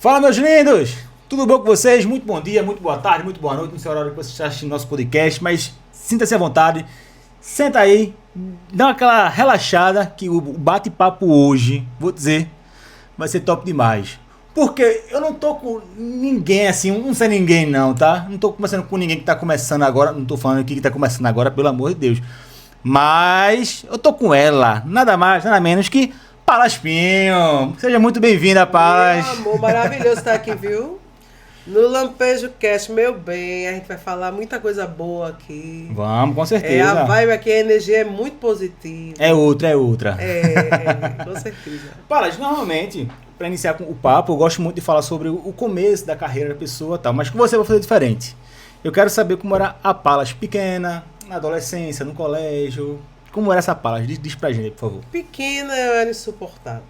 Fala, meus lindos! Tudo bom com vocês? Muito bom dia, muito boa tarde, muito boa noite. Não sei a hora que você está assistindo nosso podcast, mas sinta-se à vontade. Senta aí, dá aquela relaxada que o bate-papo hoje, vou dizer, vai ser top demais. Porque eu não tô com ninguém assim, não sei ninguém não, tá? Não tô conversando com ninguém que tá começando agora, não tô falando aqui que tá começando agora, pelo amor de Deus. Mas eu tô com ela, nada mais, nada menos que Palas Pinho. Seja muito bem-vinda, Palas. Meu amor, maravilhoso estar aqui, viu? No Lampejo Cast, meu bem, a gente vai falar muita coisa boa aqui. Vamos, com certeza. A vibe aqui, a energia é muito positiva. É outra. Com certeza. Palas, normalmente, para iniciar com o papo, eu gosto muito de falar sobre o começo da carreira da pessoa e tal, mas com você eu vou fazer diferente. Eu quero saber como era a Palas pequena, na adolescência, no colégio. Como era essa Palas? Diz pra gente, por favor. Pequena eu era insuportável.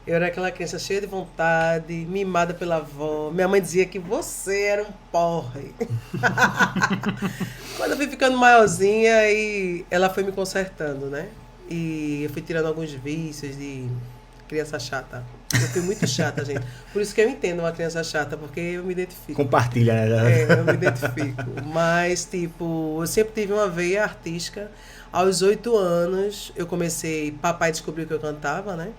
Eu era aquela criança cheia de vontade, mimada pela avó. Minha mãe dizia que você era um porre. Quando eu fui ficando maiorzinha, aí ela foi me consertando, né? E eu fui tirando alguns vícios de criança chata. Eu fui muito chata, gente. Por isso que eu entendo uma criança chata, porque eu me identifico. Compartilha, né? Eu me identifico. Mas, tipo, eu sempre tive uma veia artística. Aos 8 anos, eu comecei... Papai descobriu que eu cantava, né?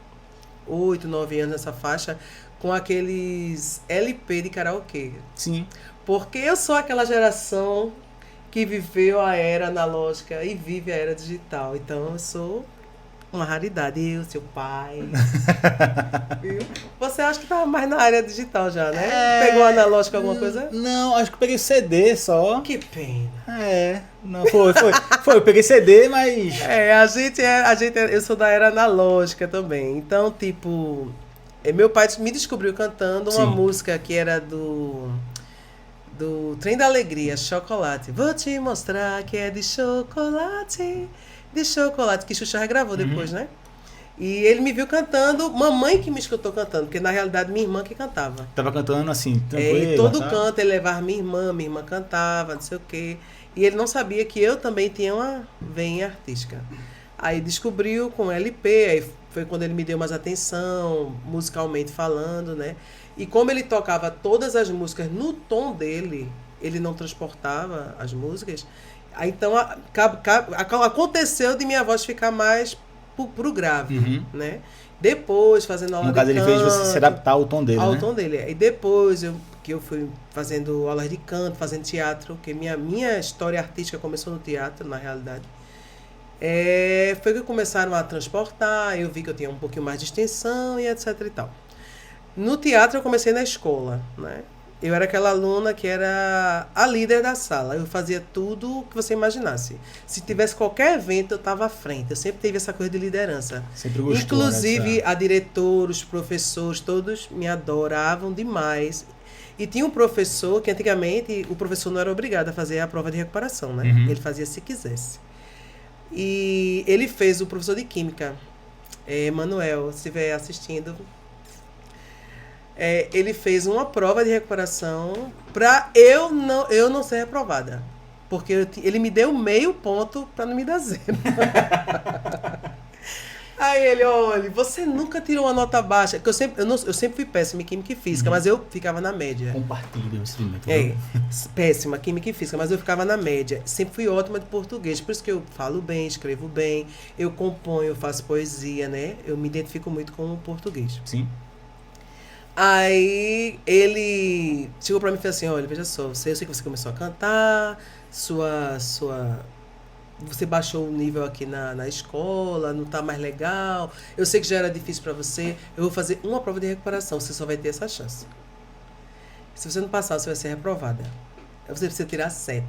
8, 9 anos nessa faixa, com aqueles LP de karaokê. Sim. Porque eu sou aquela geração que viveu a era analógica e vive a era digital. Então, eu sou uma raridade. Eu, seu pai. Viu? Você acha que estava mais na área digital já, né? Pegou analógico alguma coisa? Não, acho que eu peguei CD só. Que pena. Não, foi. Eu peguei CD, mas... Eu sou da era analógica também. Então, tipo, meu pai me descobriu cantando uma música que era do Trem da Alegria, Chocolate. Vou te mostrar que é de chocolate, que Xuxa regravou depois, né? E ele me viu cantando, mamãe que me escutou cantando, porque na realidade minha irmã que cantava. Tava cantando assim, tranquilo. E todo canto ele levava minha irmã cantava, não sei o quê. E ele não sabia que eu também tinha uma veia artística. Aí descobriu com LP, aí foi quando ele me deu mais atenção, musicalmente falando, né? E como ele tocava todas as músicas no tom dele, ele não transportava as músicas, aí então aconteceu de minha voz ficar mais pro grave, né? Depois, fazendo aula de canto... No caso, ele fez você se adaptar ao tom dele, ao né? tom dele. E depois que eu fui fazendo aulas de canto, fazendo teatro, que minha história artística começou no teatro, na realidade. Foi que começaram a transportar, eu vi que eu tinha um pouquinho mais de extensão e etc e tal. No teatro eu comecei na escola, né? Eu era aquela aluna que era a líder da sala. Eu fazia tudo que você imaginasse. Se tivesse qualquer evento, eu estava à frente. Eu sempre tive essa coisa de liderança. Sempre gostou, inclusive, né, a diretora, os professores, todos me adoravam demais. E tinha um professor que antigamente o professor não era obrigado a fazer a prova de recuperação, né? Ele fazia se quisesse. E ele fez o professor de química, Manuel, se estiver assistindo... ele fez uma prova de recuperação para eu não ser reprovada. Porque ele me deu meio ponto para não me dar 0. Aí ele, olha, você nunca tirou uma nota baixa. Porque eu sempre fui péssima em química e física, mas eu ficava na média. Compartilha o instrumento. Péssima química e física, mas eu ficava na média. Sempre fui ótima de português, por isso que eu falo bem, escrevo bem, eu componho, eu faço poesia, né? Eu me identifico muito com o português. Sim. Aí ele chegou pra mim e falou assim, olha, veja só, eu sei que você começou a cantar, você baixou o nível aqui na escola, não tá mais legal, eu sei que já era difícil pra você, eu vou fazer uma prova de recuperação, você só vai ter essa chance. Se você não passar, você vai ser reprovada. Aí você precisa tirar 7.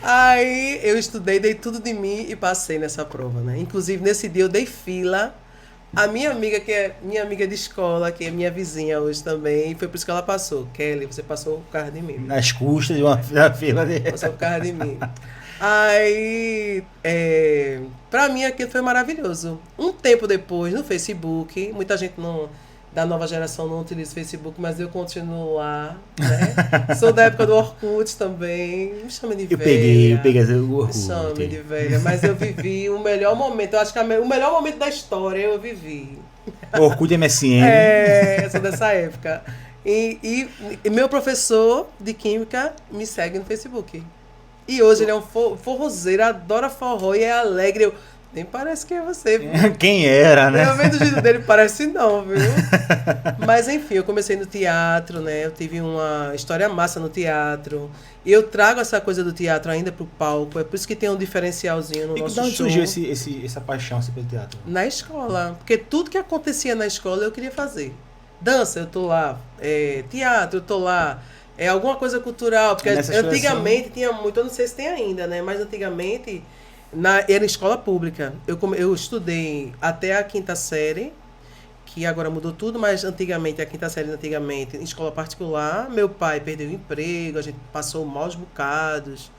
Aí eu estudei, dei tudo de mim e passei nessa prova, né? Inclusive, nesse dia eu dei fila. A minha amiga, que é minha amiga de escola, que é minha vizinha hoje também, foi por isso que ela passou. Kelly, você passou por causa de mim. Nas custas de uma fila de... Passou por causa de mim. Aí, pra mim aquilo foi maravilhoso. Um tempo depois, no Facebook, muita gente da nova geração não utiliza o Facebook, mas eu continuo lá, né? Sou da época do Orkut também. Me chama de velha. Eu peguei o Orkut. Me chama de velha, mas eu vivi o melhor momento. Eu acho que o melhor momento da história eu vivi. Orkut MSN. É, sou dessa época. E meu professor de química me segue no Facebook. E hoje ele é um forrozeiro, adora forró e é alegre. Eu, nem parece que é você, viu? Quem era, né? Eu vendo o jeito dele, parece não, viu? Mas enfim, eu comecei no teatro, né? Eu tive uma história massa no teatro. E eu trago essa coisa do teatro ainda pro palco. É por isso que tem um diferencialzinho no nosso E de onde show. surgiu essa paixão assim, pelo teatro? Na escola. Porque tudo que acontecia na escola eu queria fazer. Dança, eu tô lá. Teatro, eu tô lá. Alguma coisa cultural. Porque antigamente tinha muito, eu não sei se tem ainda, né? Mas antigamente era escola pública. Eu estudei até a 5ª série, que agora mudou tudo, mas antigamente, a 5ª série antigamente, em escola particular. Meu pai perdeu o emprego, a gente passou maus bocados,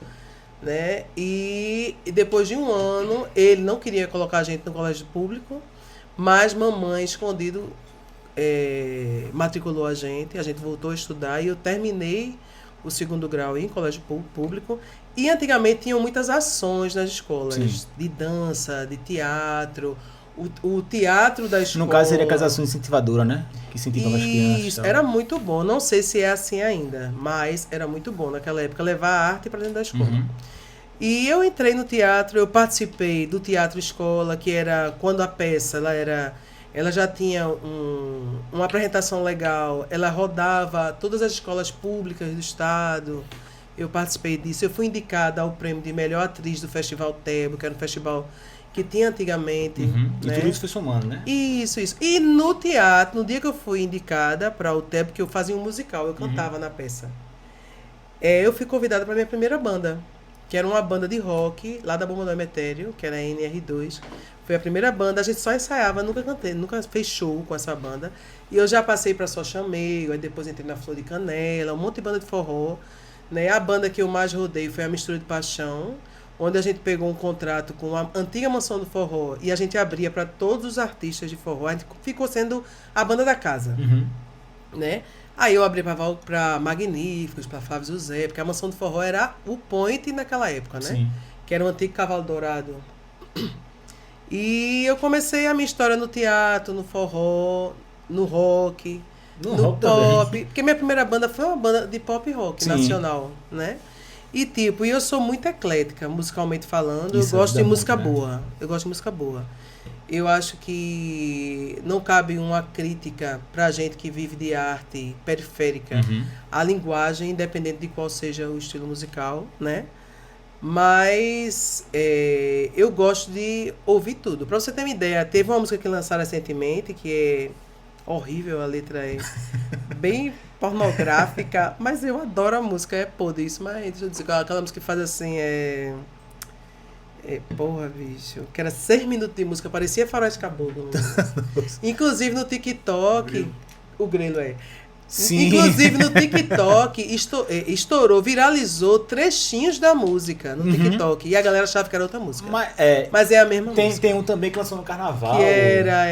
né? E depois de um ano, ele não queria colocar a gente no colégio público, mas mamãe, escondido, matriculou a gente voltou a estudar e eu terminei o 2º grau em colégio público. E antigamente tinham muitas ações nas escolas, sim, de dança, de teatro. O teatro da escola... No caso seria aquelas ações incentivadoras, né? Que incentivavam as crianças. Isso, era muito bom. Não sei se é assim ainda, mas era muito bom naquela época levar a arte para dentro da escola. Uhum. E eu entrei no teatro, eu participei do Teatro Escola, que era quando a peça ela já tinha uma apresentação legal, ela rodava todas as escolas públicas do estado. Eu participei disso. Eu fui indicada ao prêmio de melhor atriz do Festival Tebo, que era um festival que tinha antigamente. Uhum. Né? E tudo isso foi somando, né? Isso. E no teatro, no dia que eu fui indicada para o Tebo, que eu fazia um musical, eu cantava na peça. Eu fui convidada para minha primeira banda, que era uma banda de rock, lá da Bomba do Emetério, que era a NR2. Foi a primeira banda, a gente só ensaiava, nunca cantei, nunca fez show com essa banda. E eu já passei para Só Chamei, aí depois entrei na Flor de Canela, um monte de banda de forró. Né? A banda que eu mais rodei foi a Mistura de Paixão, onde a gente pegou um contrato com a antiga Mansão do Forró e a gente abria para todos os artistas de forró. A gente ficou sendo a banda da casa. Uhum. Né? Aí eu abri para Magníficos, para Flávio José, porque a Mansão do Forró era o point naquela época, né? Sim. Que era o antigo Cavalo Dourado. E eu comecei a minha história no teatro, no forró, no rock, no pop. Também. Porque minha primeira banda foi uma banda de pop rock, sim, nacional, né? E eu sou muito eclética, musicalmente falando. Isso, eu gosto de música boa. Eu gosto de música boa. Eu acho que não cabe uma crítica pra gente que vive de arte periférica. Uhum. A linguagem, independente de qual seja o estilo musical, né? Mas eu gosto de ouvir tudo. Pra você ter uma ideia, teve uma música que lançaram recentemente, que é horrível, a letra é bem pornográfica, mas eu adoro a música, é podre isso, mas deixa eu dizer, aquela música que faz assim, porra, bicho, que era 6 minutos de música, parecia Faroeste Caboclo. Inclusive no TikTok, o Grelo Sim. Inclusive no TikTok estourou, viralizou trechinhos da música no TikTok. E a galera achava que era outra música. Mas é a mesma música. Tem um também que lançou no carnaval. Que era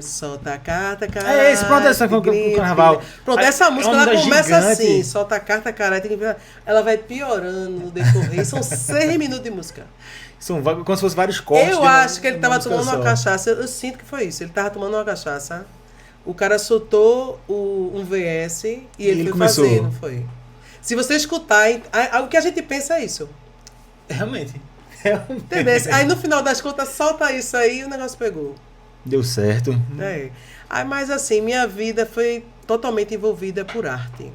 solta a carta, caralho. Esse, pronto, essa foi no carnaval. Pronto, essa música ela começa assim, solta a carta, caralho. Ela vai piorando no decorrer. São 6 minutos de música. São como se fossem vários cortes. Eu acho que ele tava tomando uma cachaça. Eu sinto que foi isso. Ele tava tomando uma cachaça. O cara soltou um VS e ele foi começou. Fazer, não foi? Se você escutar, o que a gente pensa é isso. Realmente. Entendeu? Aí no final das contas, solta isso aí e o negócio pegou. Deu certo. Mas assim, minha vida foi totalmente envolvida por arte.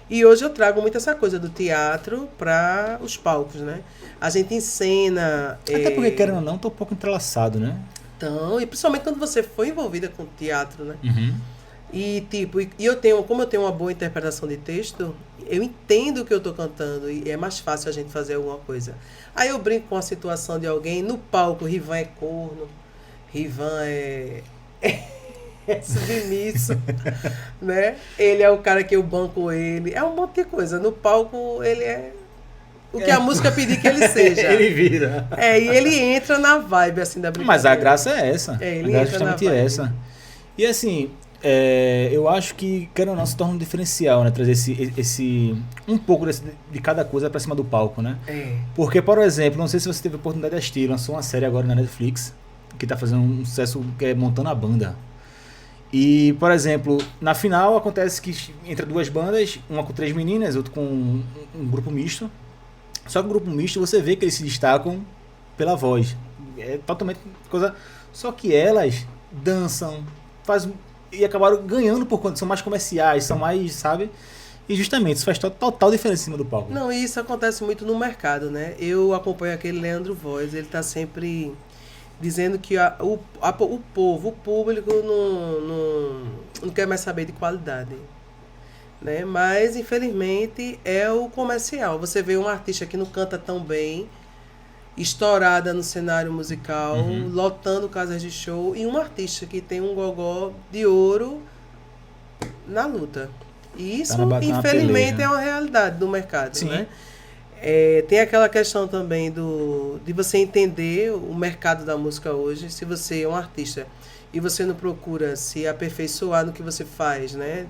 E hoje eu trago muito essa coisa do teatro para os palcos, né? A gente encena... Até porque, querendo ou não, tô um pouco entrelaçado, né? Então, e principalmente quando você foi envolvida com teatro, né? Uhum. E como eu tenho uma boa interpretação de texto, eu entendo o que eu tô cantando e é mais fácil a gente fazer alguma coisa. Aí eu brinco com a situação de alguém, no palco, Rivan é corno, Rivan é submisso, né? Ele é o cara que eu banco ele, é um monte de coisa. No palco, ele é... O que a música pedir que ele seja. Ele vira. E ele entra na vibe, assim, da brincadeira. Mas a graça é essa. Ele a graça entra é justamente na vibe. essa. E assim, eu acho que, querendo ou não, se torna um diferencial, né? Trazer esse um pouco de cada coisa pra cima do palco, né? Porque, por exemplo, não sei se você teve a oportunidade de assistir, lançou uma série agora na Netflix, que tá fazendo um sucesso, que é Montando a Banda. E, por exemplo, na final acontece que entra duas bandas, uma com 3 meninas, outra com um grupo misto. Só que o grupo misto você vê que eles se destacam pela voz. É totalmente coisa. Só que elas dançam, e acabaram ganhando por conta, são mais comerciais, são mais, sabe? E justamente isso faz total diferença em cima do palco. Não, e isso acontece muito no mercado, né? Eu acompanho aquele Leandro Voz, ele tá sempre dizendo que o povo, o público não quer mais saber de qualidade, né? Mas, infelizmente, é o comercial. Você vê um artista que não canta tão bem, estourada no cenário musical, lotando casas de show, e um artista que tem um gogó de ouro na luta. E isso, infelizmente, é uma realidade do mercado, sim, né? Tem aquela questão também de você entender o mercado da música hoje. Se você é um artista e você não procura se aperfeiçoar no que você faz, né?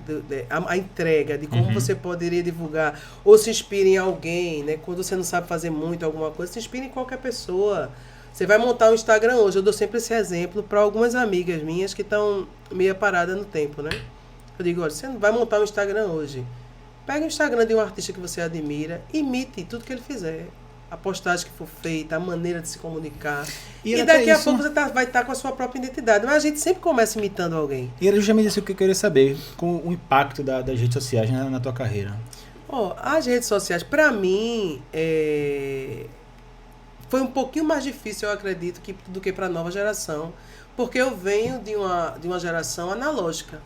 A entrega, de como você poderia divulgar, ou se inspira em alguém, né? Quando você não sabe fazer muito alguma coisa, se inspira em qualquer pessoa. Você vai montar um Instagram hoje, eu dou sempre esse exemplo para algumas amigas minhas que estão meio paradas no tempo, né? Eu digo, olha, você não vai montar um Instagram hoje. Pega o Instagram de um artista que você admira, imite tudo que ele fizer. A postagem que for feita, a maneira de se comunicar. E daqui a pouco você vai estar com a sua própria identidade. Mas a gente sempre começa imitando alguém. E era justamente isso que eu queria saber, com o impacto das redes sociais na tua carreira. As redes sociais, para mim, foi um pouquinho mais difícil, eu acredito, do que para a nova geração. Porque eu venho de uma geração analógica,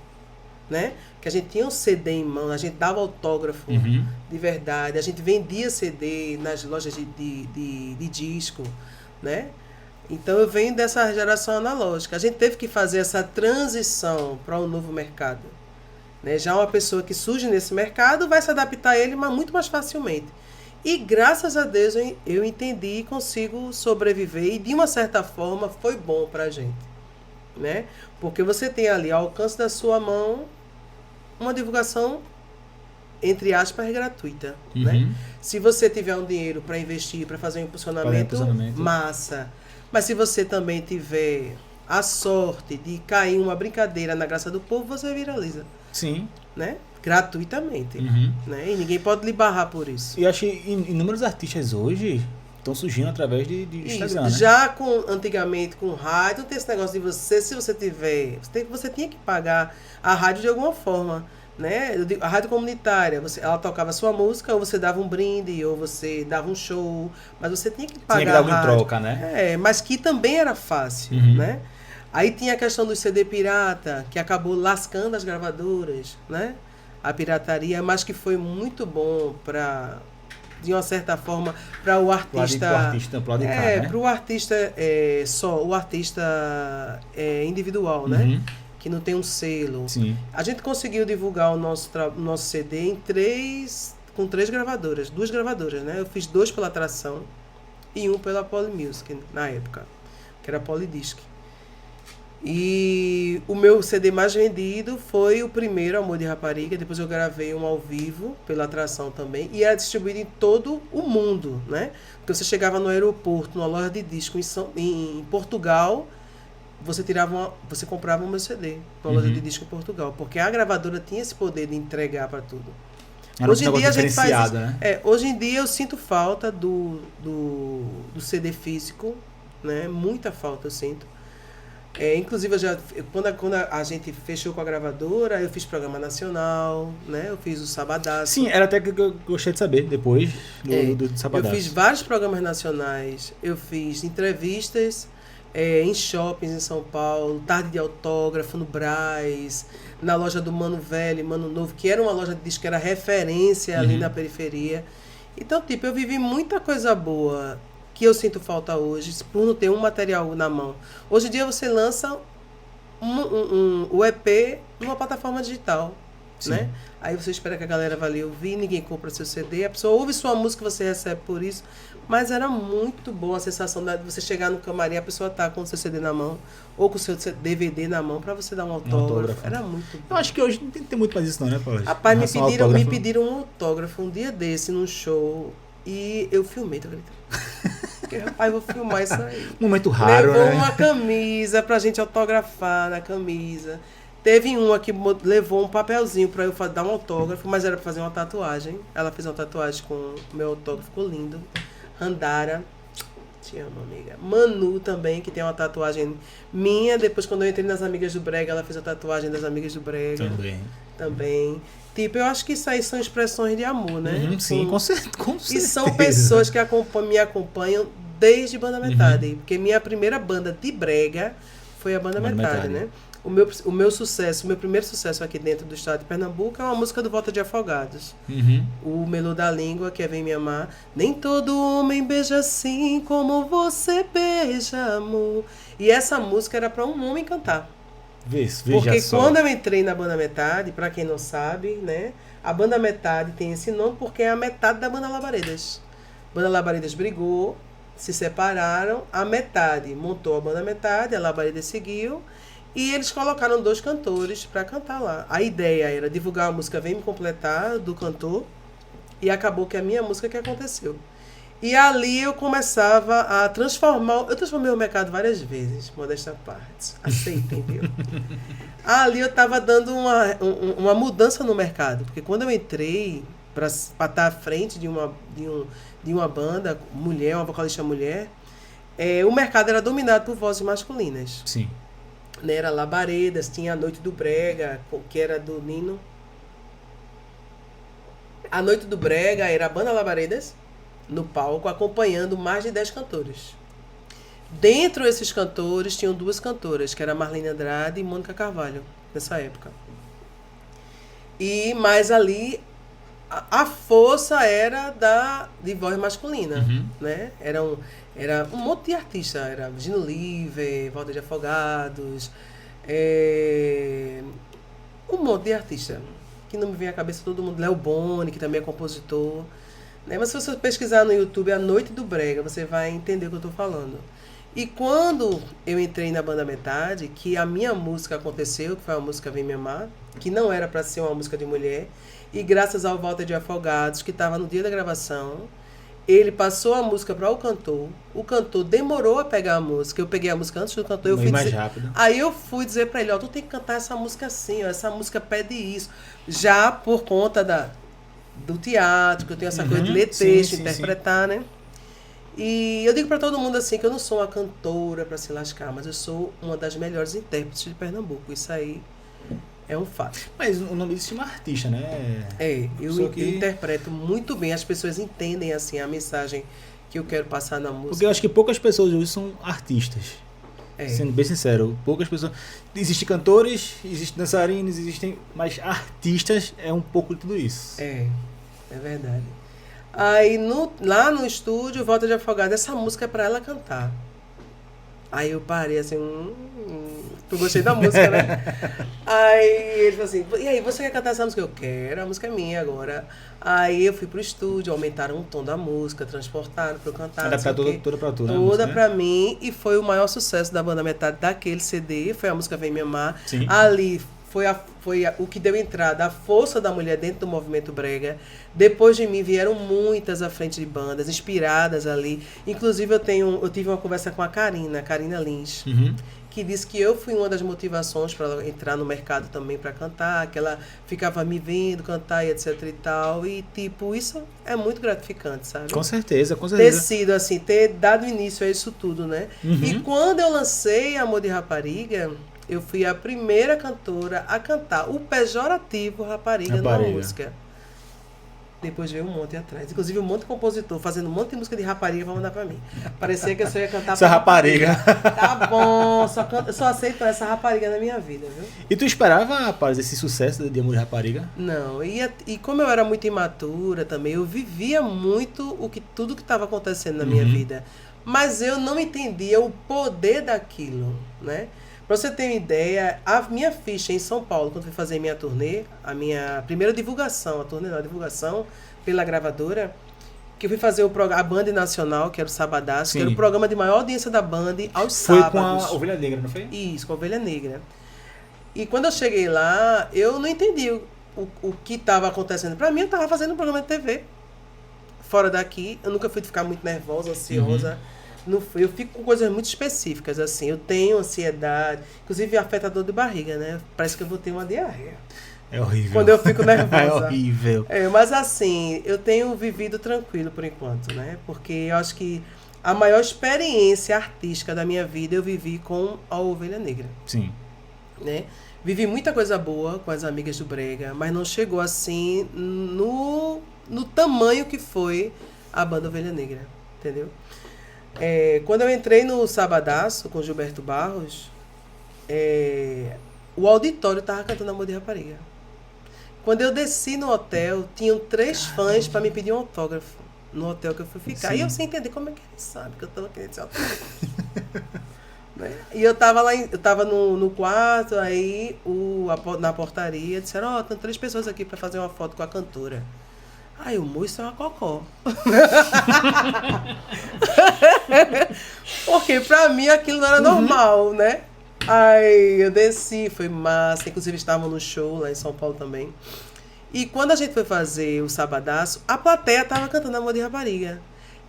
né? Que a gente tinha um CD em mão, a gente dava autógrafo de verdade, a gente vendia CD nas lojas de disco, né? Então eu venho dessa geração analógica. A gente teve que fazer essa transição para um novo mercado, né? Já uma pessoa que surge nesse mercado vai se adaptar a ele, mas muito mais facilmente. E graças a Deus eu entendi e consigo sobreviver, e de uma certa forma foi bom para a gente, né? Porque você tem ali ao alcance da sua mão uma divulgação, entre aspas, gratuita, né? Se você tiver um dinheiro para investir, para fazer um impulsionamento, massa. Mas se você também tiver a sorte de cair uma brincadeira na graça do povo, você viraliza. Sim. Né? Gratuitamente. Né? E ninguém pode lhe barrar por isso. E eu acho que inúmeros artistas hoje estão surgindo através de Instagram, né? Já antigamente com rádio, tem esse negócio de você, se você tiver... Você tinha que pagar a rádio de alguma forma, né? A rádio comunitária, ela tocava a sua música, ou você dava um brinde, ou você dava um show, mas você tinha que pagar. Tinha que dar alguma troca, né? Mas que também era fácil, né? Aí tinha a questão do CD pirata, que acabou lascando as gravadoras, né? A pirataria, mas que foi muito bom para... de uma certa forma, para o artista... para o artista o artista individual, né? Que não tem um selo. Sim. A gente conseguiu divulgar o nosso CD com 3 gravadoras, 2 gravadoras, né? Eu fiz 2 pela Atração e 1 pela Polymusic, na época, que era Polydisc. E o meu CD mais vendido foi o primeiro, Amor de Rapariga. Depois eu gravei um ao vivo pela Atração também. E era distribuído em todo o mundo, né? Porque você chegava no aeroporto, numa loja de disco em Portugal, você comprava o meu CD numa loja de disco em Portugal. Porque a gravadora tinha esse poder de entregar para tudo. Hoje em dia a gente faz isso, né? Hoje em dia eu sinto falta do CD físico, né? Muita falta eu sinto. Inclusive, quando a gente fechou com a gravadora, eu fiz programa nacional, né? Eu fiz o Sabadaço. Sim, era até que eu gostei de saber, depois do Sabadaço. Eu fiz vários programas nacionais, eu fiz entrevistas em shoppings em São Paulo, tarde de autógrafo no Brás, na loja do Mano Velho e Mano Novo, que era uma loja de disco que era referência ali na periferia. Então, eu vivi muita coisa boa que eu sinto falta hoje, por não ter um material na mão. Hoje em dia você lança o EP numa plataforma digital, né? Aí você espera que a galera vá ali ouvir, ninguém compra seu CD, a pessoa ouve sua música, você recebe por isso. Mas era muito boa a sensação de você chegar no camarim, a pessoa tá com o seu CD na mão, ou com o seu DVD na mão, para você dar um autógrafo. Era muito bom. Eu acho que hoje não tem muito mais isso não, né, Paulo? Rapaz, me pediram um autógrafo um dia desse, num show, e eu filmei, tá acreditando? fiquei, rapaz, vou filmar isso aí. Momento raro, Levou né? uma camisa pra gente autografar na camisa. Teve uma que levou um papelzinho pra eu dar um autógrafo, mas era pra fazer uma tatuagem. Ela fez uma tatuagem com o meu autógrafo, ficou lindo. Randara, te amo, amiga. Manu também, que tem uma tatuagem minha. Depois, quando eu entrei nas Amigas do Brega, ela fez a tatuagem das Amigas do Brega. Também. Tipo, eu acho que isso aí são expressões de amor, né? Sim, com certeza. E são pessoas que me acompanham desde Banda Metade. Porque minha primeira banda de brega foi a Banda Metade, né? O meu sucesso, o meu primeiro sucesso aqui dentro do estado de Pernambuco é uma música do Volta de Afogados. O Melô da Língua, que é Vem Me Amar. Nem todo homem beija assim como você beija, amor. E essa música era para um homem cantar. Veja Porque só. quando eu entrei na Banda Metade, para quem não sabe, né? A Banda Metade tem esse nome porque é a metade da Banda Labaredas. A Banda Labaredas brigou, se separaram, a metade montou a Banda Metade, a Labaredas seguiu. E eles colocaram 2 cantores para cantar lá. A ideia era divulgar a música Vem Me Completar, do cantor, e acabou que a minha música que aconteceu. E ali eu começava a transformar... Eu transformei o mercado várias vezes, modesta parte. Aceitem, viu? Ali eu estava dando uma mudança no mercado, porque quando eu entrei para estar à frente de uma banda, mulher, uma vocalista mulher, o mercado era dominado por vozes masculinas. Sim. Né, era Labaredas, tinha a Noite do Brega, que era do Nino. A Noite do Brega era a banda Labaredas no palco, acompanhando mais de 10 cantores. Dentro desses cantores, tinham 2 cantoras, que era Marlene Andrade e Mônica Carvalho, nessa época. Mas ali, a força era de voz masculina, né? Era um monte de artista, era Gino Live, Volta de Afogados, um monte de artista, que não me vem à cabeça todo mundo, Léo Boni, que também é compositor, né? Mas se você pesquisar no YouTube A Noite do Brega, você vai entender o que eu estou falando. E quando eu entrei na Banda Metade, que a minha música aconteceu, que foi a música Vem Me Amar, que não era para ser uma música de mulher, e graças ao Volta de Afogados, que estava no dia da gravação, ele passou a música para o cantor demorou a pegar a música, eu peguei a música antes do cantor, aí eu fui dizer para ele, ó, tu tem que cantar essa música assim, ó, essa música pede isso, já por conta do teatro, que eu tenho essa coisa de ler texto, interpretar, né? E eu digo para todo mundo assim, que eu não sou uma cantora para se lascar, mas eu sou uma das melhores intérpretes de Pernambuco, isso aí é um fato. Mas o nome disso chama artista, né? Eu interpreto muito bem, as pessoas entendem assim a mensagem que eu quero passar na música. Porque eu acho que poucas pessoas hoje são artistas. Sendo bem sincero, poucas pessoas... Existem cantores, existem dançarinos, mas artistas é um pouco de tudo isso. É verdade. Aí lá no estúdio, Volta de Afogado, essa música é pra ela cantar. Aí eu parei assim, eu gostei da música, né? Aí ele falou assim, e aí, você quer cantar essa música? Eu quero, a música é minha agora. Aí eu fui pro estúdio, aumentaram o tom da música, transportaram pra eu cantar. Adaptar toda pra tu, né? Toda pra mim, e foi o maior sucesso da Banda Metade daquele CD, foi a música Vem Me Amar. Sim. Ali foi o que deu entrada, a força da mulher dentro do movimento brega. Depois de mim vieram muitas à frente de bandas, inspiradas ali. Inclusive eu tive uma conversa com a Karina Lins, que disse que eu fui uma das motivações para ela entrar no mercado também para cantar, que ela ficava me vendo cantar e etc e tal. E tipo, isso é muito gratificante, sabe? Com certeza, com Ter certeza. sido assim, ter dado início a isso tudo, né? E quando eu lancei Amor de Rapariga, eu fui a primeira cantora a cantar o pejorativo rapariga numa música. Depois veio um monte atrás. Inclusive um monte de compositor fazendo um monte de música de rapariga pra mandar pra mim. Parecia que eu só ia cantar essa rapariga. Tá bom, só aceito essa rapariga na minha vida, viu? E tu esperava, rapaz, esse sucesso de Amor de Rapariga? Não, e como eu era muito imatura também, eu vivia muito tudo que estava acontecendo na minha vida. Mas eu não entendia o poder daquilo, né? Pra você ter uma ideia, a minha ficha em São Paulo, quando eu fui fazer minha turnê, a primeira divulgação, a divulgação pela gravadora, que eu fui fazer a Band Nacional, que era o Sabadaço, que era o programa de maior audiência da Band aos sábados. Foi com a Ovelha Negra, não foi? Isso, com a Ovelha Negra. E quando eu cheguei lá, eu não entendi o que estava acontecendo. Pra mim, eu estava fazendo um programa de TV. Fora daqui, eu nunca fui ficar muito nervosa, ansiosa. Eu fico com coisas muito específicas, assim. Eu tenho ansiedade, inclusive afeta a dor de barriga, né? Parece que eu vou ter uma diarreia. É horrível. Quando eu fico nervosa. É horrível. Mas assim, eu tenho vivido tranquilo por enquanto, né? Porque eu acho que a maior experiência artística da minha vida eu vivi com a Ovelha Negra. Sim. Né? Vivi muita coisa boa com as amigas do Brega, mas não chegou assim no tamanho que foi a banda Ovelha Negra, entendeu? Quando eu entrei no Sabadaço com Gilberto Barros, o auditório estava cantando Amor de Rapariga. Quando eu desci no hotel, tinham 3 fãs para me pedir um autógrafo no hotel que eu fui ficar. Sim. E eu sem entender como é que eles sabem que eu estava querendo esse autógrafo. Né? E eu tava lá, eu tava no quarto, aí na portaria disseram, tem 3 pessoas aqui para fazer uma foto com a cantora. Aí o moço é uma cocó. Porque pra mim aquilo não era normal, né? Aí eu desci, foi massa. Inclusive estavam no show lá em São Paulo também. E quando a gente foi fazer o Sabadaço, a plateia tava cantando Amor de Rapariga.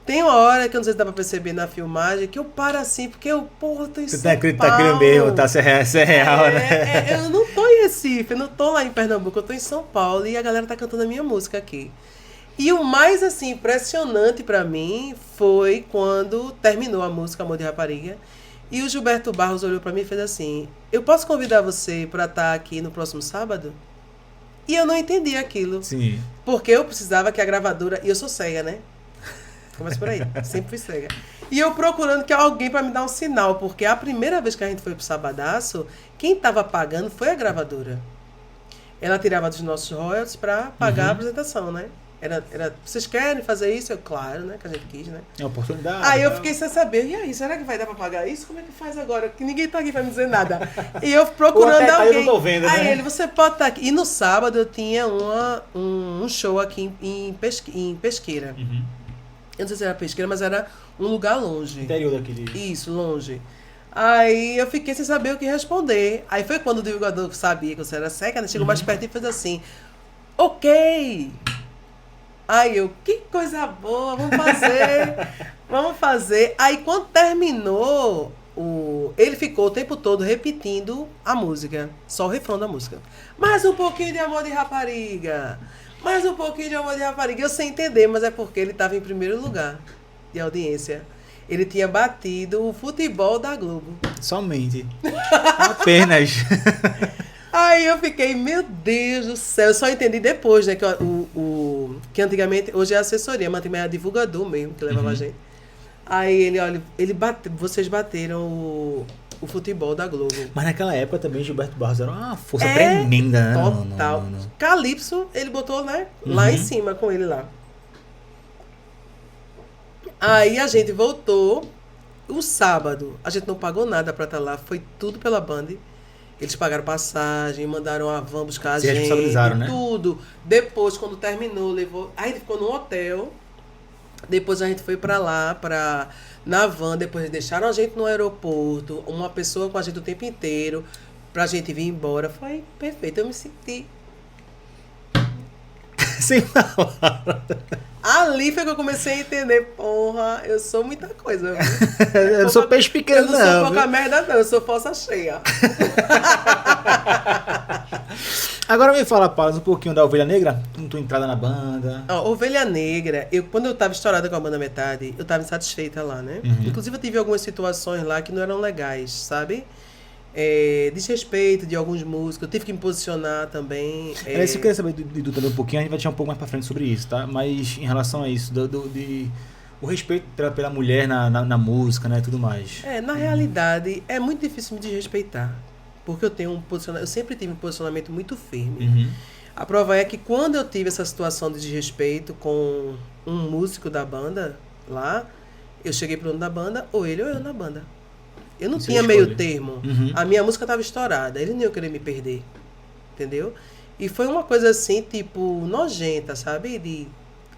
Tem uma hora que eu não sei se dá pra perceber na filmagem, que eu paro assim, porque eu tô em São Paulo. Você tá aquilo mesmo, tá? Isso é real, né? Eu não tô em Recife, eu não tô lá em Pernambuco, eu tô em São Paulo e a galera tá cantando a minha música aqui. E o mais, assim, impressionante pra mim foi quando terminou a música Amor de Rapariga e o Gilberto Barros olhou pra mim e fez assim, eu posso convidar você pra estar aqui no próximo sábado? E eu não entendi aquilo. Sim. Porque eu precisava que a gravadora... E eu sou cega, né? Começa por aí. Sempre fui cega. E eu procurando que alguém pra me dar um sinal, porque a primeira vez que a gente foi pro Sabadaço, quem tava pagando foi a gravadora. Ela tirava dos nossos royalties pra pagar a apresentação, né? Era, vocês querem fazer isso? Eu, claro, né? Que a gente quis, né? É uma oportunidade. Aí eu fiquei sem saber. E aí, será que vai dar pra pagar isso? Como é que faz agora? Que ninguém tá aqui pra me dizer nada. E eu procurando alguém. Eu não tô vendo, aí né? ele, você pode estar aqui. E no sábado eu tinha um show aqui em Pesqueira. Uhum. Eu não sei se era Pesqueira, mas era um lugar longe. Interior daquele... Isso, longe. Aí eu fiquei sem saber o que responder. Aí foi quando o divulgador sabia que você era cega, né? Chegou mais perto e fez assim, ok... Aí eu, que coisa boa, vamos fazer. Aí quando terminou, ele ficou o tempo todo repetindo a música, só o refrão da música. Mais um pouquinho de Amor de Rapariga, mais um pouquinho de Amor de Rapariga. Eu sem entender, mas é porque ele estava em primeiro lugar de audiência. Ele tinha batido o futebol da Globo. Somente. Apenas. Aí eu fiquei, meu Deus do céu, eu só entendi depois, né, que que antigamente, hoje é assessoria, mas também é divulgador mesmo, que levava a gente. Aí ele, olha, vocês bateram o futebol da Globo. Mas naquela época também Gilberto Barros era uma força tremenda, né? Total. Não. Calypso, ele botou, né, lá em cima com ele lá. Aí a gente voltou, o sábado, a gente não pagou nada pra estar lá, foi tudo pela Band. Eles pagaram passagem, mandaram a van buscar a gente. Se responsabilizaram, né? Tudo. Depois, quando terminou, levou... Aí a gente ficou no hotel. Depois a gente foi pra lá, na van. Depois eles deixaram a gente no aeroporto. Uma pessoa com a gente o tempo inteiro. Pra gente vir embora. Foi perfeito. Eu me senti... Sem palavras. Ali foi que eu comecei a entender, porra, eu sou muita coisa. Eu não sou peixe pequeno, não. Eu não sou pouca merda, não. Eu sou força cheia. Agora me fala, Paulo, um pouquinho da Ovelha Negra, tua entrada na banda. Ovelha Negra, quando eu tava estourada com a banda Metade, eu tava insatisfeita lá, né? Inclusive eu tive algumas situações lá que não eram legais, sabe? Desrespeito de alguns músicos, eu tive que me posicionar também. Era isso que eu queria saber do também um pouquinho, a gente vai tirar um pouco mais pra frente sobre isso, tá? Mas em relação a isso, o respeito pela mulher na música, né, tudo mais. Na realidade, é muito difícil me desrespeitar, porque eu tenho eu sempre tive um posicionamento muito firme. A prova é que quando eu tive essa situação de desrespeito com um músico da banda lá, eu cheguei pro dono da banda, ou ele ou eu na banda. Eu não tinha meio termo. A minha música estava estourada. Ele não ia querer me perder. Entendeu? E foi uma coisa assim, tipo, nojenta, sabe? De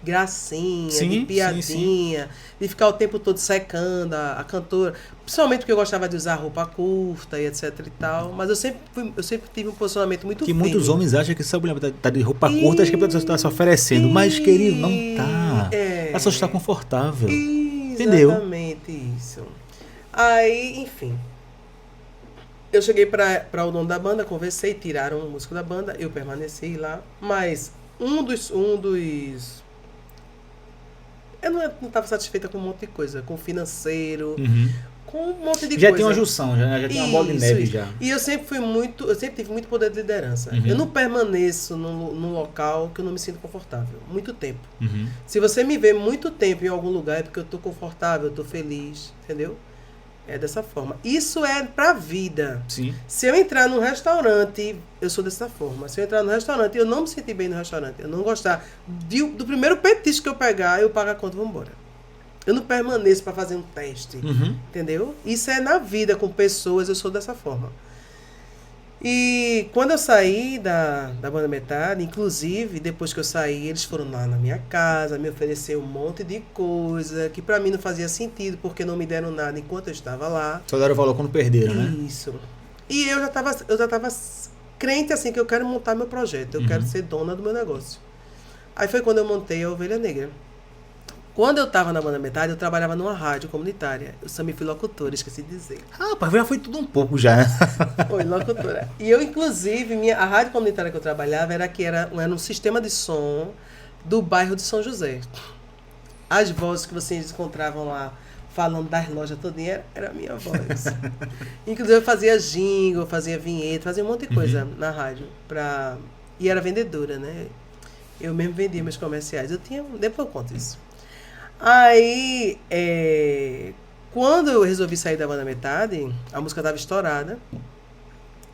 gracinha, de piadinha, de ficar o tempo todo secando a cantora. Principalmente porque eu gostava de usar roupa curta e etc e tal. Mas eu sempre tive um posicionamento muito firme. Que muitos homens acham que essa mulher tá de roupa curta, acho que a pessoa está se oferecendo. Mas, querido, não tá. Ela só está confortável. Entendeu? Exatamente isso. Aí, enfim. Eu cheguei para o dono da banda, conversei, tiraram o músico da banda, eu permaneci lá, mas um dos eu não estava satisfeita com um monte de coisa, com o financeiro, com um monte de Já coisa. tem uma junção, já tem uma bola de neve já. E eu sempre tive muito poder de liderança. Eu não permaneço num local que eu não me sinto confortável. Muito tempo. Se você me vê muito tempo em algum lugar é porque eu estou confortável, eu estou feliz, entendeu? É dessa forma. Isso é pra vida. Sim. Se eu entrar num restaurante, eu sou dessa forma. Se eu entrar num restaurante e eu não me sentir bem no restaurante, eu não gostar do primeiro petisco que eu pegar, eu pago a conta e vou embora. Eu não permaneço para fazer um teste. Entendeu? Isso é na vida, com pessoas, eu sou dessa forma. E quando eu saí da banda Metade, inclusive, depois que eu saí, eles foram lá na minha casa, me ofereceram um monte de coisa, que pra mim não fazia sentido, porque não me deram nada enquanto eu estava lá. Só deram valor quando perderam, né? Isso. E eu já tava crente, assim, que eu quero montar meu projeto, eu quero ser dona do meu negócio. Aí foi quando eu montei a Ovelha Negra. Quando eu estava na banda Metade, eu trabalhava numa rádio comunitária. Eu também fui locutora, esqueci de dizer. Rapaz, já foi tudo um pouco já, né? Foi locutora. E eu, inclusive, a rádio comunitária que eu trabalhava era um sistema de som do bairro de São José. As vozes que vocês encontravam lá, falando das lojas todinha, era a minha voz. Inclusive, eu fazia jingle, fazia vinheta, fazia um monte de coisa na rádio. E era vendedora, né? Eu mesmo vendia meus comerciais. Depois eu conto isso. Aí, quando eu resolvi sair da banda Metade, a música estava estourada.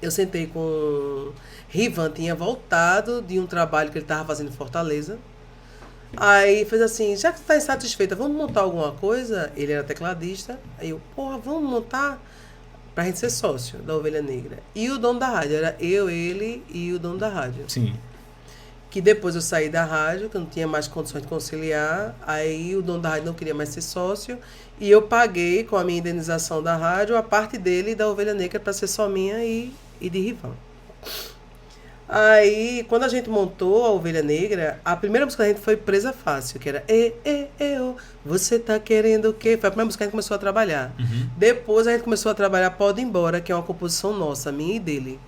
Eu sentei com Rivan, tinha voltado de um trabalho que ele estava fazendo em Fortaleza. Aí fez assim, já que você está insatisfeita, vamos montar alguma coisa? Ele era tecladista. Aí eu, vamos montar pra gente ser sócio da Ovelha Negra. E o dono da rádio, era eu, ele e o dono da rádio. Sim. Que depois eu saí da rádio, que eu não tinha mais condições de conciliar, aí o dono da rádio não queria mais ser sócio, e eu paguei com a minha indenização da rádio a parte dele da Ovelha Negra para ser só minha e de Rivan. Aí, quando a gente montou a Ovelha Negra, a primeira música da gente foi Presa Fácil, que era você tá querendo o quê? Foi a primeira música que a gente começou a trabalhar. Depois a gente começou a trabalhar Pode Ir Embora, que é uma composição nossa, minha e dele.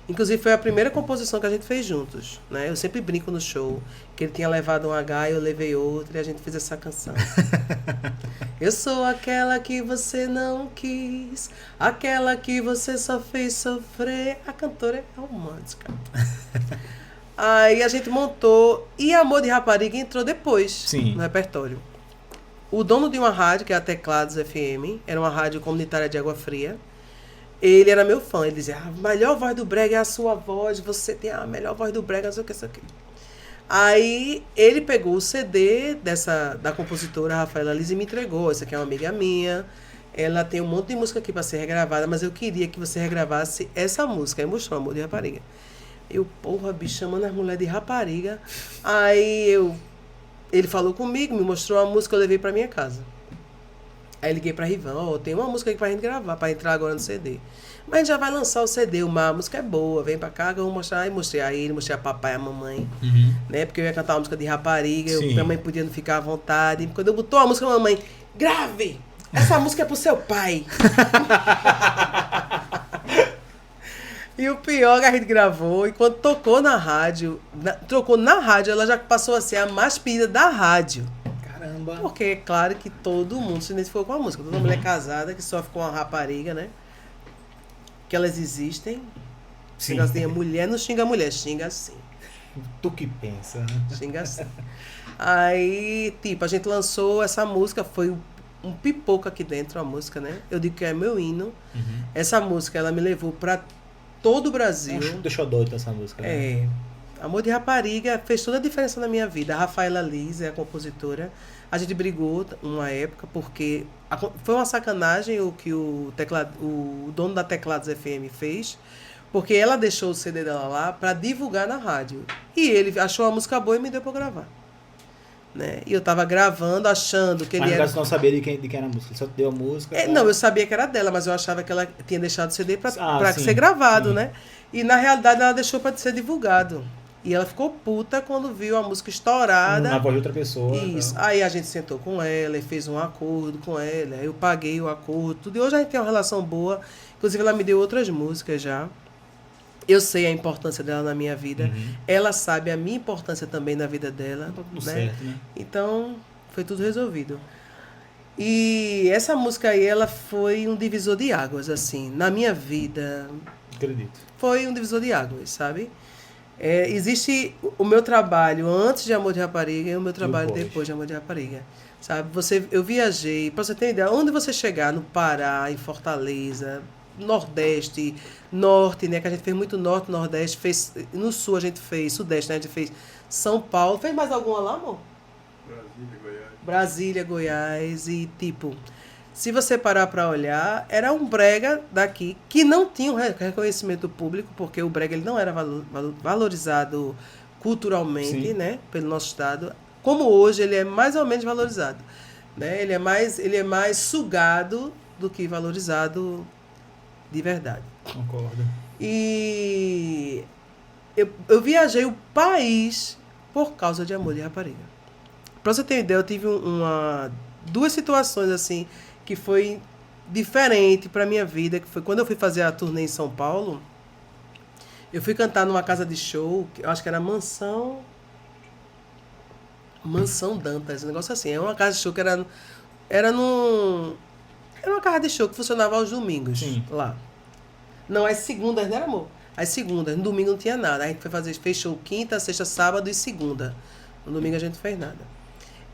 Inclusive, foi a primeira composição que a gente fez juntos, né? Eu sempre brinco no show, que ele tinha levado um H e eu levei outro, e a gente fez essa canção. Eu sou aquela que você não quis, aquela que você só fez sofrer. A cantora é romântica. Aí a gente montou, e Amor de Rapariga entrou depois no repertório. O dono de uma rádio, que é a Teclados FM, era uma rádio comunitária de Água Fria. Ele era meu fã, ele dizia, a melhor voz do brega é a sua voz, você tem a melhor voz do brega, não sei o que, isso aqui. Aí ele pegou o CD da compositora Rafaela Liz e me entregou. Essa aqui é uma amiga minha, ela tem um monte de música aqui para ser regravada, mas eu queria que você regravasse essa música. Aí mostrou Amor de Rapariga. Eu, bicho, chamando as mulheres de rapariga. Aí ele falou comigo, me mostrou a música, eu levei para minha casa. Aí liguei pra Rivan, tem uma música aqui pra gente gravar, pra entrar agora no CD. Mas a gente já vai lançar o CD, a música é boa, vem pra cá que eu vou mostrar. Aí mostrei a ele, mostrei a papai e a mamãe, né? Porque eu ia cantar uma música de rapariga, a mamãe podia não ficar à vontade. Quando eu botou a música, a mamãe, grave! Essa música é pro seu pai. E o pior que a gente gravou, e quando tocou na rádio, ela já passou a ser a mais pedida da rádio. Caramba. Porque é claro que todo mundo se identificou com a música. Toda mulher casada que sofre com uma rapariga, né? Que elas existem. Sim. Elas têm mulher, não xinga a mulher, xinga assim. Tu que pensa, né? Xinga assim. Aí, a gente lançou essa música, foi um pipoco aqui dentro, a música, né? Eu digo que é meu hino. Essa música, ela me levou pra todo o Brasil. Deixou doido essa música, né? Amor de Rapariga fez toda a diferença na minha vida. A Rafaela Liz é a compositora. A gente brigou uma época porque foi uma sacanagem o que o dono da Teclados FM fez, porque ela deixou o CD dela lá para divulgar na rádio. E ele achou a música boa e me deu para gravar. Né? E eu tava gravando, achando que ele era... Mas você não sabia de quem era a música, ele só deu a música... Não, eu sabia que era dela, mas eu achava que ela tinha deixado o CD para ser gravado, né? E na realidade ela deixou para ser divulgado. E ela ficou puta quando viu a música estourada. Na voz de outra pessoa. Isso. Então. Aí a gente sentou com ela e fez um acordo com ela. Eu paguei o acordo, tudo. E hoje a gente tem uma relação boa. Inclusive, ela me deu outras músicas já. Eu sei a importância dela na minha vida. Uhum. Ela sabe a minha importância também na vida dela. Tá tudo né? certo, né? Então, foi tudo resolvido. E essa música aí, ela foi um divisor de águas, assim, na minha vida. Acredito. Foi um divisor de águas, sabe? Existe o meu trabalho antes de Amor de Rapariga e o meu trabalho depois de Amor de Rapariga. Sabe? Eu viajei, para você ter ideia, onde você chegar, no Pará, em Fortaleza, Nordeste, Norte, né? Que a gente fez muito Norte, Nordeste, fez, no Sul a gente fez, Sudeste, né? A gente fez São Paulo. Fez mais alguma lá, amor? Brasília, Goiás e tipo... Se você parar para olhar, era um brega daqui que não tinha um reconhecimento público, porque o brega ele não era valorizado culturalmente, Sim. né, pelo nosso estado. Como hoje ele é mais ou menos valorizado, né? Ele é mais sugado do que valorizado de verdade. Concordo. E eu viajei o país por causa de Amor de Rapariga. Para você ter ideia, eu tive duas situações assim que foi diferente para minha vida, que foi quando eu fui fazer a turnê em São Paulo. Eu fui cantar numa casa de show, que eu acho que era Mansão Dantas, um negócio assim. É uma casa de show que era uma casa de show que funcionava aos domingos. Sim. Lá. Não, às segundas, né, amor? Às segundas, no domingo não tinha nada. A gente fez show quinta, sexta, sábado e segunda. No domingo a gente não fez nada.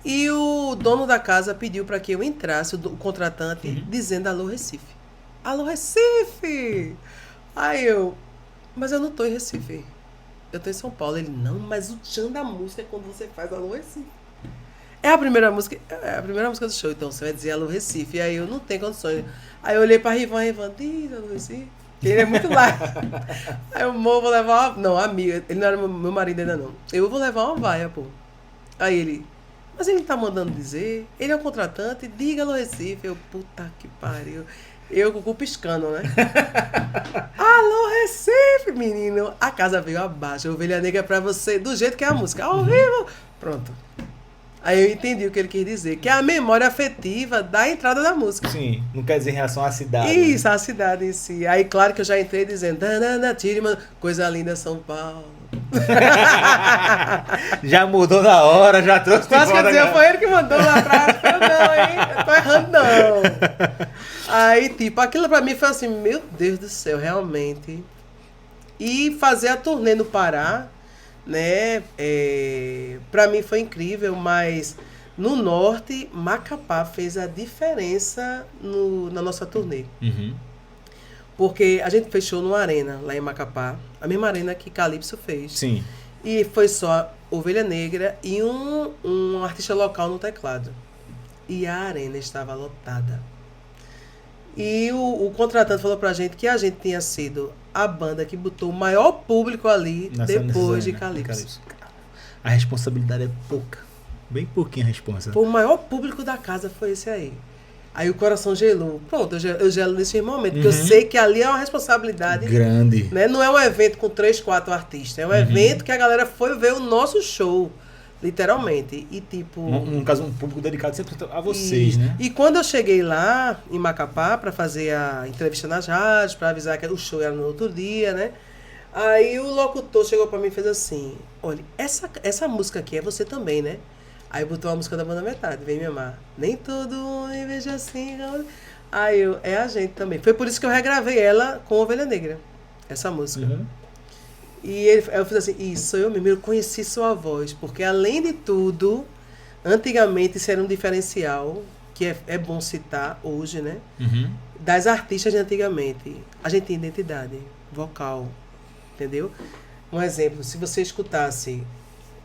E o dono da casa pediu para que eu entrasse, o contratante, dizendo alô Recife. Alô Recife! Aí mas eu não tô em Recife. Eu tô em São Paulo. Ele, não, mas o tchan da música é quando você faz alô Recife. É a primeira música do show, então você vai dizer alô Recife. E aí eu não tenho condições. Aí eu olhei pra Rivan, diz alô Recife. Ele é muito lá. Aí eu vou levar uma... Não, amiga, ele não era meu marido ainda não. Eu vou levar uma vaia, pô. Aí ele... Mas ele tá mandando dizer, ele é o contratante, diga alô Recife. Eu, puta que pariu. Eu com o cu piscando, né? Alô Recife, menino. A casa veio abaixo. Ovelha Negra é pra você, do jeito que é a música. Ao vivo. Pronto. Aí eu entendi o que ele quis dizer, que é a memória afetiva da entrada da música. Sim, não quer dizer em relação à cidade. Isso, a cidade em si. Aí, claro que eu já entrei dizendo, coisa linda São Paulo. Já mudou na hora, já trouxe. Quase que dizer, foi ele que mandou lá atrás. Eu não, hein? Eu tô errando, não. Aí, tipo, aquilo pra mim foi assim, meu Deus do céu, realmente. E fazer a turnê no Pará, né? Pra mim foi incrível, mas no Norte, Macapá fez a diferença na nossa turnê. Uhum. Porque a gente fechou numa arena, lá em Macapá. A mesma arena que Calypso fez. Sim. E foi só Ovelha Negra e um artista local no teclado. E a arena estava lotada. E o contratante falou pra gente que a gente tinha sido a banda que botou o maior público ali depois de Calypso. A responsabilidade é pouca. Bem pouquinha a responsa. O maior público da casa foi esse aí. Aí o coração gelou. Pronto, eu gelo nesse momento. Porque eu sei que ali é uma responsabilidade grande. Né? Não é um evento com 3, 4 artistas. É um evento que a galera foi ver o nosso show. Literalmente. E tipo... No caso, um público dedicado sempre a vocês, né? E quando eu cheguei lá, em Macapá, para fazer a entrevista nas rádios, para avisar que o show era no outro dia, né? Aí o locutor chegou para mim e fez assim, olha, essa música aqui é você também, né? Aí botou a música da banda Metade, Vem Me Amar. Nem todo homem veja assim. Aí é a gente também. Foi por isso que eu regravei ela com Ovelha Negra, essa música. Uhum. E eu fiz assim, isso, eu mesmo, eu conheci sua voz. Porque além de tudo, antigamente isso era um diferencial, que é bom citar hoje, né? Uhum. Das artistas de antigamente. A gente tinha identidade vocal, entendeu? Um exemplo, se você escutasse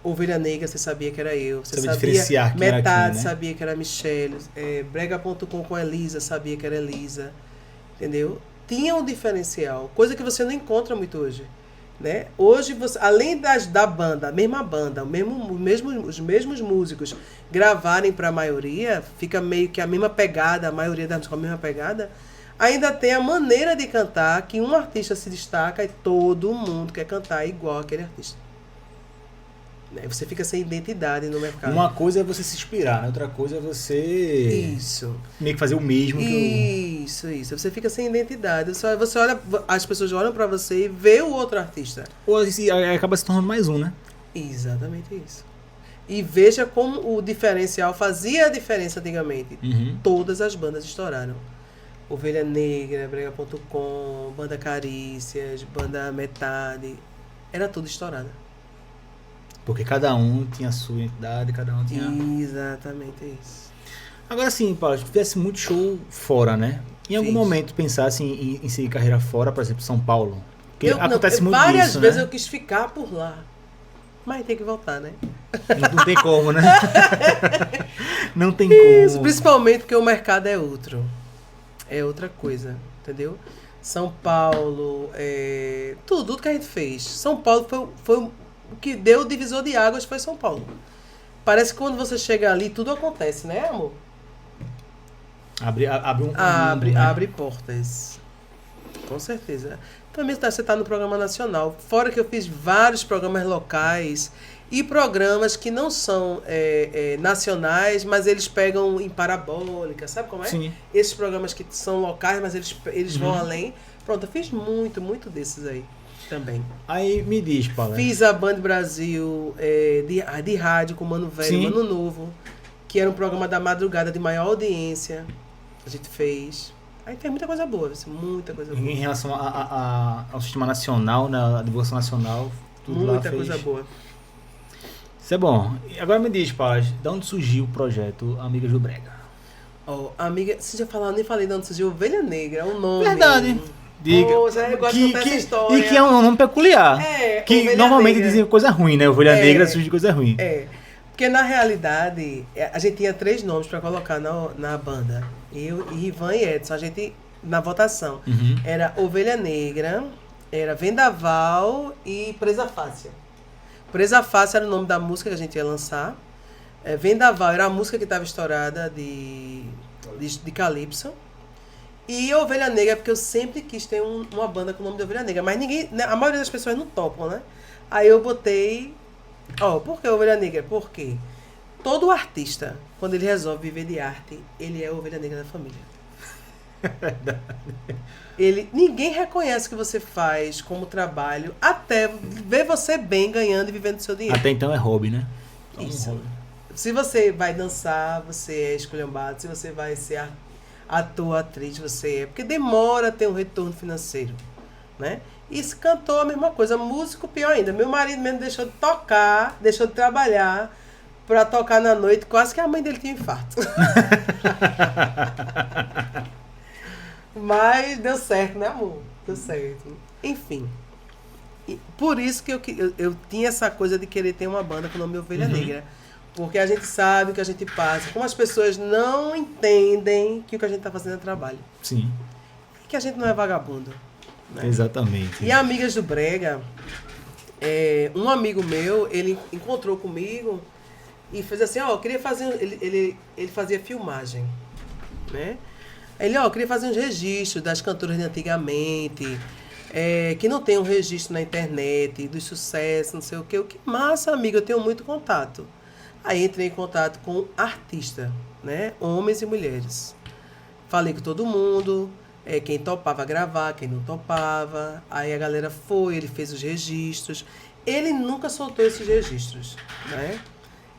Ovelha Negra, você sabia que era eu. Você sabia diferenciar quem Metade, era quem, né? sabia que era Michelle. Brega.com com Elisa, sabia que era Elisa. Entendeu? Tinha um diferencial. Coisa que você não encontra muito hoje. Né? Hoje, além da banda, a mesma banda, os mesmos músicos gravarem para a maioria, fica meio que a mesma pegada, a maioria das músicas com a mesma pegada, ainda tem a maneira de cantar que um artista se destaca e todo mundo quer cantar igual aquele artista. né? Você fica sem identidade no mercado. Uma coisa é você se inspirar, né? Outra coisa é você Isso. meio que fazer o mesmo que Isso. Você fica sem identidade. Você olha, as pessoas olham pra você e vê o outro artista. Ou acaba se tornando mais um, né? Exatamente isso. E veja como o diferencial fazia a diferença antigamente. Uhum. Todas as bandas estouraram. Ovelha Negra, Brega.com, Banda Carícias, Banda Metade. Era tudo estourada. Porque cada um tinha a sua identidade, cada um tinha... Exatamente isso. Agora sim, Paulo, se tivesse muito show fora, né? Em algum Fiz. momento pensasse em seguir carreira fora, por exemplo, São Paulo? Porque acontece muito várias disso, vezes né? eu quis ficar por lá. Mas tem que voltar, né? Não tem como, né? Não tem como. Isso, principalmente porque o mercado é outro. É outra coisa, entendeu? São Paulo, tudo que a gente fez. São Paulo foi o que deu o divisor de águas, foi São Paulo. Parece que quando você chega ali, tudo acontece, né, amor? Abre um mundo, né? Abre portas. Com certeza. Também você está no programa nacional. Fora que eu fiz vários programas locais e programas que não são nacionais, mas eles pegam em parabólica, sabe como é? Sim. Esses programas que são locais, mas eles vão além. Pronto, eu fiz muito desses aí também. Aí me diz, Paulo. Fiz a Band Brasil de rádio com Mano Velho, Sim. Mano Novo, que era um programa da madrugada de maior audiência. A gente fez. Aí tem muita coisa boa, muita coisa boa. Em relação ao sistema nacional, na divulgação nacional, tudo lá Muita fez. coisa boa. Isso é bom. E agora me diz, Paulo, de onde surgiu o projeto Amigas do Brega? Amiga, se já falar, nem falei de onde surgiu Ovelha Negra, é um nome. Verdade. Diga. Eu gosto de contar essa história. E que é um nome peculiar. Que Ovelha normalmente Negra. dizem coisa ruim, né? Ovelha Negra surge de coisa ruim. Porque na realidade, a gente tinha 3 nomes para colocar na banda. Eu, Ivan e Edson. A gente, na votação, Uhum. era Ovelha Negra, era Vendaval e Presa Fácil. Presa Fácil era o nome da música que a gente ia lançar. Vendaval era a música que estava estourada de Calypso. E Ovelha Negra, porque eu sempre quis ter uma banda com o nome de Ovelha Negra. Mas ninguém, né, a maioria das pessoas não topam, né? Aí eu botei... por que Ovelha Negra? Porque todo artista, quando ele resolve viver de arte, ele é a ovelha negra da família. Ninguém reconhece o que você faz como trabalho até ver você bem ganhando e vivendo do seu dinheiro. Até então é hobby, né? Isso. Hobby. Se você vai dançar, você é esculhambado. Se você vai ser ator, atriz, você é. Porque demora a ter um retorno financeiro, né? E esse cantor, a mesma coisa. Músico, pior ainda. Meu marido mesmo deixou de tocar, deixou de trabalhar pra tocar na noite. Quase que a mãe dele tinha infarto. Mas deu certo, né, amor? Deu certo. Enfim. Por isso que eu tinha essa coisa de querer ter uma banda com o nome Ovelha Negra. Porque a gente sabe o que a gente passa. Como as pessoas não entendem que o que a gente tá fazendo é trabalho. Sim. Que a gente não é vagabundo. Né? Exatamente. E Amigas do Brega, um amigo meu, ele encontrou comigo e fez assim, eu queria fazer... Ele fazia filmagem, né? Ele, eu queria fazer uns registros das cantoras de antigamente, que não tem um registro na internet, dos sucessos, não sei o quê. O que massa, amigo, eu tenho muito contato. Aí entrei em contato com artista, né? Homens e mulheres. Falei com todo mundo, quem topava gravar, quem não topava. Aí a galera foi, ele fez os registros. Ele nunca soltou esses registros, né?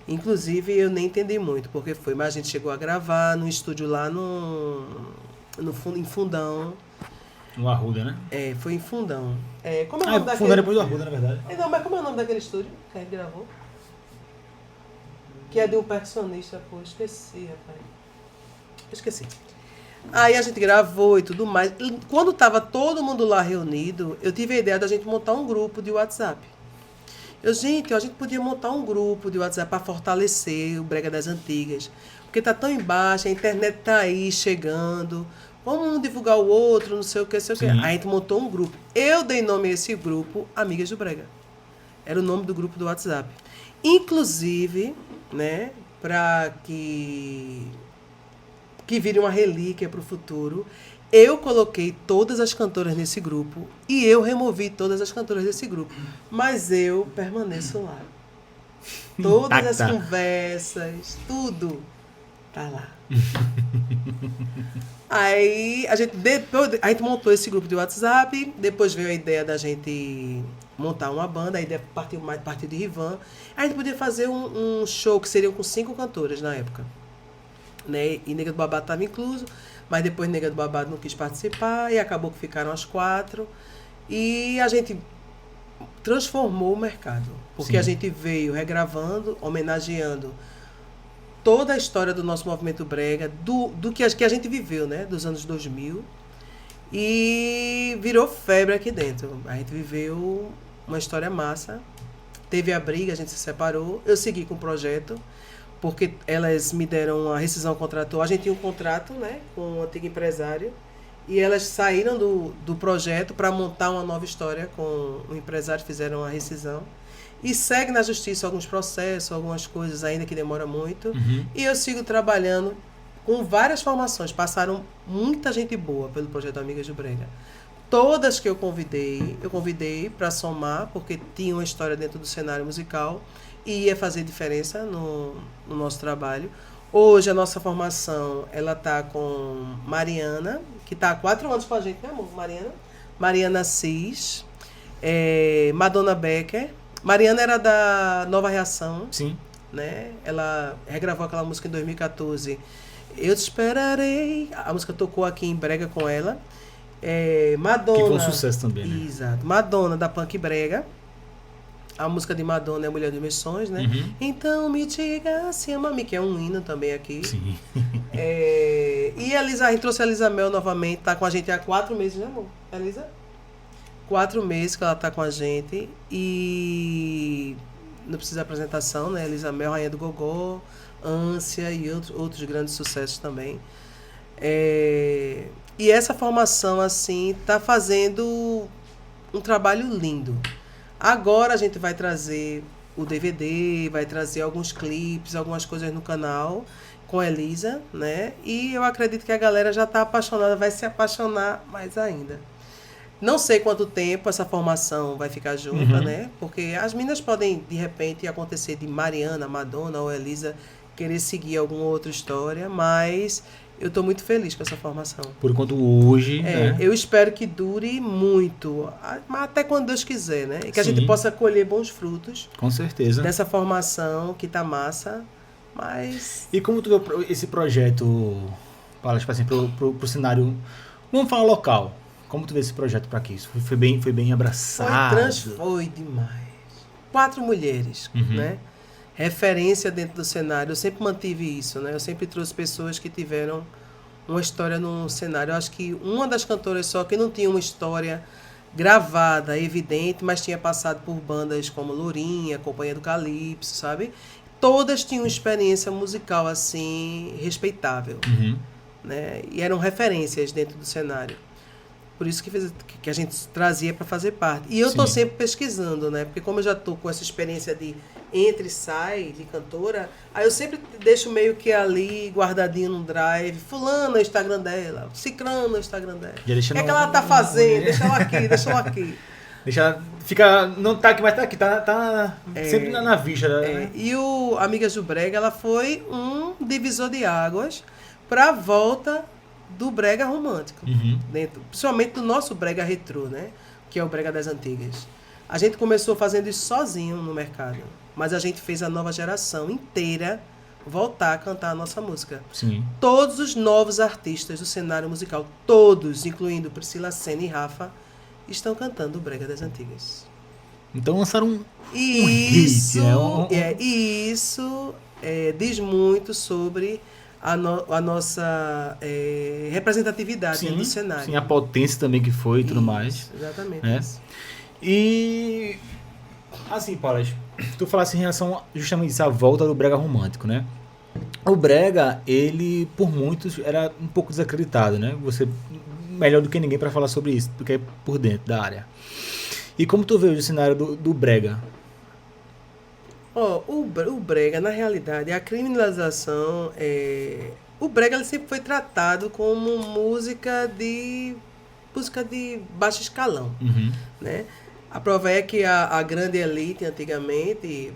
Inclusive, eu nem entendi muito porque foi. Mas a gente chegou a gravar no estúdio lá em Fundão. No Arruda, né? Foi em Fundão. Como é o nome daquele... Fundão depois do Arruda, na verdade. Não, mas como é o nome daquele estúdio que a gente gravou? Que é de um percussionista, pô. Esqueci, rapaz. Esqueci. Aí a gente gravou e tudo mais. E quando tava todo mundo lá reunido, eu tive a ideia da gente montar um grupo de WhatsApp. A gente podia montar um grupo de WhatsApp para fortalecer o Brega das Antigas. Porque tá tão embaixo, a internet tá aí chegando. Vamos divulgar o outro, não sei o que, sei o que. Aí a gente montou um grupo. Eu dei nome a esse grupo Amigas do Brega. Era o nome do grupo do WhatsApp. Inclusive, né, para que vire uma relíquia para o futuro, eu coloquei todas as cantoras nesse grupo e eu removi todas as cantoras desse grupo. Mas eu permaneço lá. Todas as Intacta. conversas, tudo tá lá. Aí a gente montou esse grupo de WhatsApp, depois veio a ideia da gente montar uma banda, a ideia partiu de Rivan. A gente podia fazer um show que seria com 5 cantoras na época. Né? E Nega do Babado estava incluso, mas depois Nega do Babado não quis participar e acabou que ficaram as 4. E a gente transformou o mercado, porque Sim. a gente veio regravando, homenageando toda a história do nosso movimento brega, do que a gente viveu, né, dos anos 2000, e virou febre aqui dentro. A gente viveu uma história massa, teve a briga, a gente se separou, eu segui com o projeto, porque elas me deram a rescisão contratual, a gente tinha um contrato, né, com um antigo empresário, e elas saíram do projeto para montar uma nova história com o empresário, fizeram a rescisão. E segue na justiça alguns processos, algumas coisas ainda que demora muito. Uhum. E eu sigo trabalhando com várias formações. Passaram muita gente boa pelo projeto Amigas do Brega. Todas que eu convidei para somar, porque tinha uma história dentro do cenário musical e ia fazer diferença no nosso trabalho. Hoje a nossa formação, ela está com Mariana, que está há 4 anos com a gente, né, amor? Mariana Cis, Madonna Becker. Mariana era da Nova Reação. Sim. Né? Ela regravou aquela música em 2014. Eu te esperarei. A música tocou aqui em Brega com ela. Madonna. Que foi um sucesso também, né? Exato. Madonna, da Punk Brega. A música de Madonna é a Mulher dos Meus Sonhos, né? Uhum. Então me diga se ama-me, que é um hino também aqui. Sim. E a gente trouxe a Elisa Mel novamente, tá com a gente há 4 meses, né, amor? Elisa? 4 meses que ela tá com a gente e não precisa de apresentação, né? Elisa Mel, Rainha do Gogó, Ânsia e outros grandes sucessos também. E essa formação, assim, tá fazendo um trabalho lindo. Agora a gente vai trazer o DVD, vai trazer alguns clipes, algumas coisas no canal com a Elisa, né? E eu acredito que a galera já tá apaixonada, vai se apaixonar mais ainda. Não sei quanto tempo essa formação vai ficar junta, né? Porque as meninas podem, de repente, acontecer de Mariana, Madonna ou Elisa querer seguir alguma outra história, mas eu estou muito feliz com essa formação. Por enquanto hoje, né? Eu espero que dure muito, até quando Deus quiser, né? E que a Sim. gente possa colher bons frutos Com certeza. dessa formação que tá massa, mas... E como tu vê esse projeto, para tipo assim, pro cenário, vamos falar local, como tu vê esse projeto para aqui? Isso foi bem abraçado? Foi demais. 4 mulheres, né? Referência dentro do cenário. Eu sempre mantive isso, né? Eu sempre trouxe pessoas que tiveram uma história no cenário. Eu acho que uma das cantoras só que não tinha uma história gravada, evidente, mas tinha passado por bandas como Lourinha, Companhia do Calypso, sabe? Todas tinham experiência musical, assim, respeitável, né? E eram referências dentro do cenário. Por isso que a gente trazia para fazer parte. E eu estou sempre pesquisando, né? Porque como eu já estou com essa experiência de entra e sai de cantora, aí eu sempre deixo meio que ali guardadinho no drive, fulano no Instagram dela, cicrano no Instagram dela. O que é que ela tá fazendo? Deixa ela aqui. Não tá aqui, mas tá aqui, tá sempre na vista. Né? E o Amigas do Brega, ela foi um divisor de águas para a volta do brega romântico, principalmente do nosso brega retrô, né? Que é o brega das antigas. A gente começou fazendo isso sozinho no mercado, mas a gente fez a nova geração inteira voltar a cantar a nossa música. Sim. Todos os novos artistas do cenário musical, todos, incluindo Priscila Senna e Rafa, estão cantando o brega das antigas. Então lançaram um hit, né? Isso diz muito sobre a nossa representatividade do cenário. Sim, a potência também que foi e tudo mais. Exatamente. Né? E assim, Paulo, tu falasse em relação justamente essa volta do brega romântico, né? O brega, ele por muitos era um pouco desacreditado, né? Você melhor do que ninguém para falar sobre isso, porque é por dentro da área. E como tu vê o cenário do brega? O brega, na realidade, a criminalização, o brega ele sempre foi tratado como música de baixo escalão, né? A prova é que a grande elite, antigamente,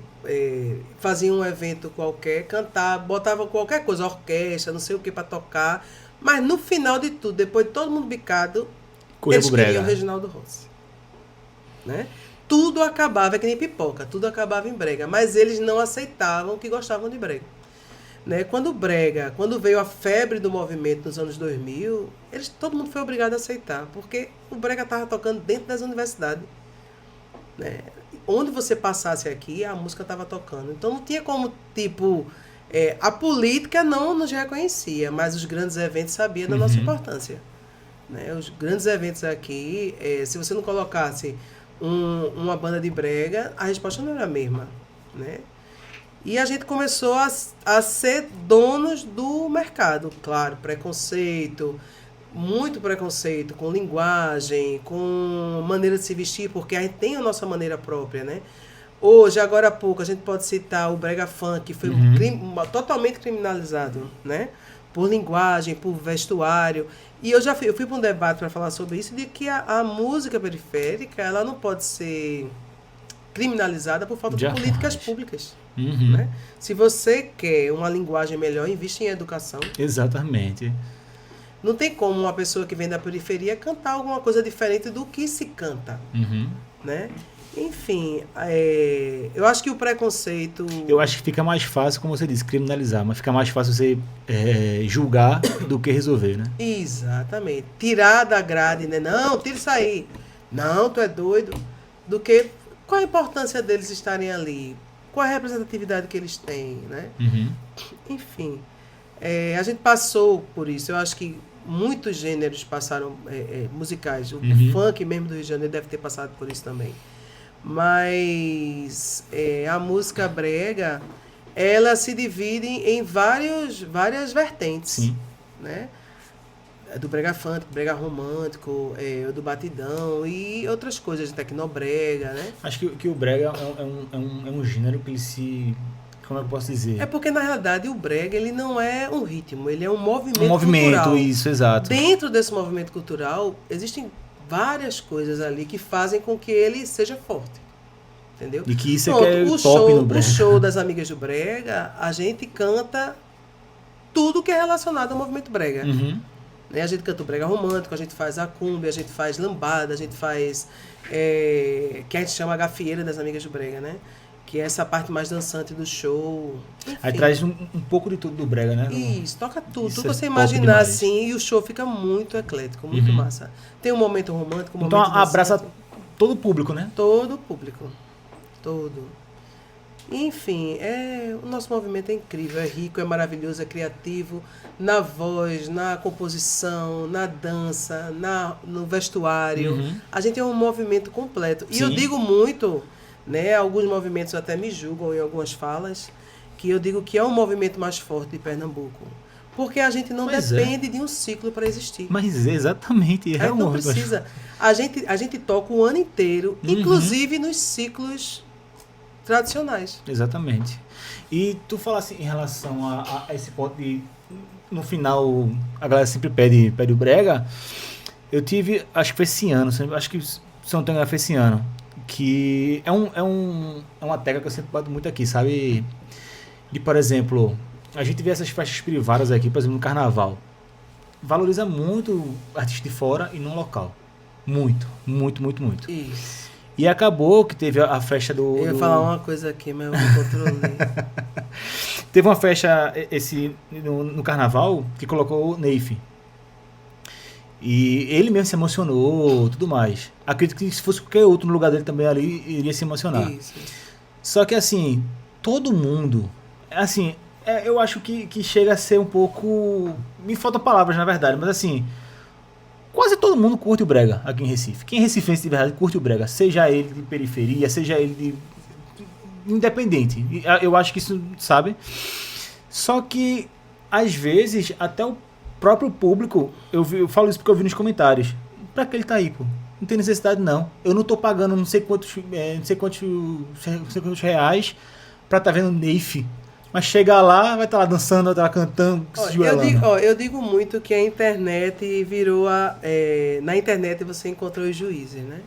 faziam um evento qualquer, cantava, botava qualquer coisa, orquestra, não sei o que para tocar, mas no final de tudo, depois de todo mundo bicado, Corria eles pro brega. queriam o Reginaldo Rossi. Né? Tudo acabava, é que nem pipoca, tudo acabava em brega, mas eles não aceitavam que gostavam de brega. Né? Quando veio a febre do movimento nos anos 2000, todo mundo foi obrigado a aceitar, porque o brega estava tocando dentro das universidades. Né? Onde você passasse aqui, a música estava tocando. Então não tinha como, a política não nos reconhecia, mas os grandes eventos sabiam da nossa importância. Né? Os grandes eventos aqui, se você não colocasse uma banda de brega, a resposta não era a mesma. Né? E a gente começou a ser donos do mercado. Claro, muito preconceito com linguagem, com maneira de se vestir, porque a gente tem a nossa maneira própria, né? Hoje, agora há pouco, a gente pode citar o brega funk, que foi totalmente criminalizado, né? Por linguagem, por vestuário. E eu fui para um debate para falar sobre isso, de que a música periférica, ela não pode ser criminalizada por falta de políticas públicas. Né? Se você quer uma linguagem melhor, investe em educação. Exatamente. Não tem como uma pessoa que vem da periferia cantar alguma coisa diferente do que se canta. Né? Enfim, eu acho que o preconceito... Eu acho que fica mais fácil, como você disse, criminalizar, mas fica mais fácil você julgar do que resolver, né? Exatamente. Tirar da grade, né? Não, tira isso aí. Não, tu é doido. Do que... Qual a importância deles estarem ali? Qual a representatividade que eles têm, né? Enfim, a gente passou por isso. Eu acho que muitos gêneros passaram musicais. O funk mesmo do Rio de Janeiro deve ter passado por isso também. Mas a música brega, ela se divide em várias vertentes. Sim. Né? Do brega funk, brega romântico, do batidão e outras coisas, de tecnobrega, né? Acho que o brega é um gênero que ele se... Como é que eu posso dizer? É porque, na realidade, o brega, ele não é um ritmo, ele é um movimento cultural. Isso, exato. Dentro desse movimento cultural, existem várias coisas ali que fazem com que ele seja forte. Entendeu? E que isso é top no brega. O show das Amigas do Brega, a gente canta tudo que é relacionado ao movimento brega. Né? A gente canta o brega romântico, a gente faz a cumbia, a gente faz lambada, a gente faz que a gente chama a gafieira das Amigas do Brega, né? Que é essa parte mais dançante do show. Enfim. Aí traz um pouco de tudo do brega, né? Isso, toca tudo. Isso Tudo que você é imaginar assim, e o show fica muito eclético, muito massa. Tem um momento romântico, um momento dançante. Então abraça dançante. todo o público, né? Todo o público. Todo. Enfim, o nosso movimento é incrível, é rico, é maravilhoso, é criativo, na voz, na composição, na dança, no vestuário. A gente é um movimento completo. E eu digo muito, né, alguns movimentos até me julgam em algumas falas, que eu digo que é o movimento mais forte de Pernambuco. Porque a gente não depende de um ciclo para existir. Mas exatamente. A gente não precisa. A gente toca o ano inteiro, inclusive nos ciclos tradicionais. Exatamente. E tu falasse em relação a esse ponto de, no final, a galera sempre pede o brega. Eu tive, acho que foi esse ano, acho que, se não tenho foi esse ano, que é uma técnica que eu sempre bato muito aqui, sabe? De, por exemplo, a gente vê essas festas privadas aqui, por exemplo, no carnaval. Valoriza muito artista de fora e no local. Muito, muito, muito, muito. Isso. E acabou que teve a festa do... Eu ia falar uma coisa aqui, mas eu me controlei. Teve uma festa no carnaval que colocou o Neif. E ele mesmo se emocionou, tudo mais. Acredito que se fosse qualquer outro no lugar dele também ali, iria se emocionar. Isso. Só que assim, todo mundo... Assim, eu acho que chega a ser um pouco... Me faltam palavras, na verdade, mas assim... Quase todo mundo curte o brega aqui em Recife. Quem é recifense de verdade curte o brega. Seja ele de periferia, seja ele de... Independente. Eu acho que isso, sabe? Só que, às vezes, até o próprio público... Eu falo isso porque eu vi nos comentários. Pra que ele tá aí, pô? Não tem necessidade, não. Eu não tô pagando não sei quantos reais pra tá vendo Neif. Mas chega lá, vai estar lá dançando, vai estar lá cantando, se joelhando. Eu digo muito que a internet virou na internet você encontra os juízes, né?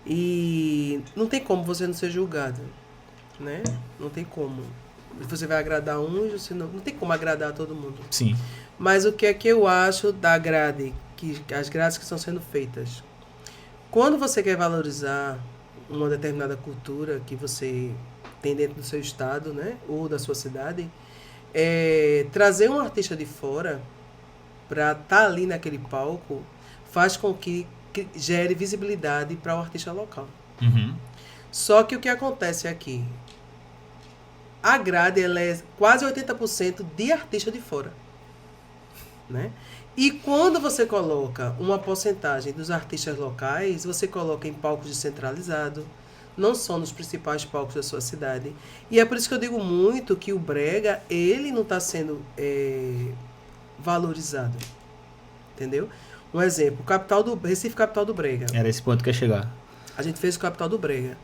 E não tem como você não ser julgado. né? Não tem como. Você vai agradar uns, você não tem como agradar todo mundo. Sim. Mas o que é que eu acho da grade, as grades que estão sendo feitas? Quando você quer valorizar uma determinada cultura que você tem dentro do seu estado, né? Ou da sua cidade, trazer um artista de fora para estar ali naquele palco faz com que gere visibilidade para o artista local. Uhum. Só que o que acontece aqui? A grade ela é quase 80% de artista de fora. Né? E quando você coloca uma porcentagem dos artistas locais, você coloca em palcos descentralizados, não só nos principais palcos da sua cidade. E é por isso que eu digo muito que o brega, ele não está sendo valorizado. Entendeu? Um exemplo, Recife Capital do Brega. Era esse ponto que ia chegar. A gente fez o Capital do Brega.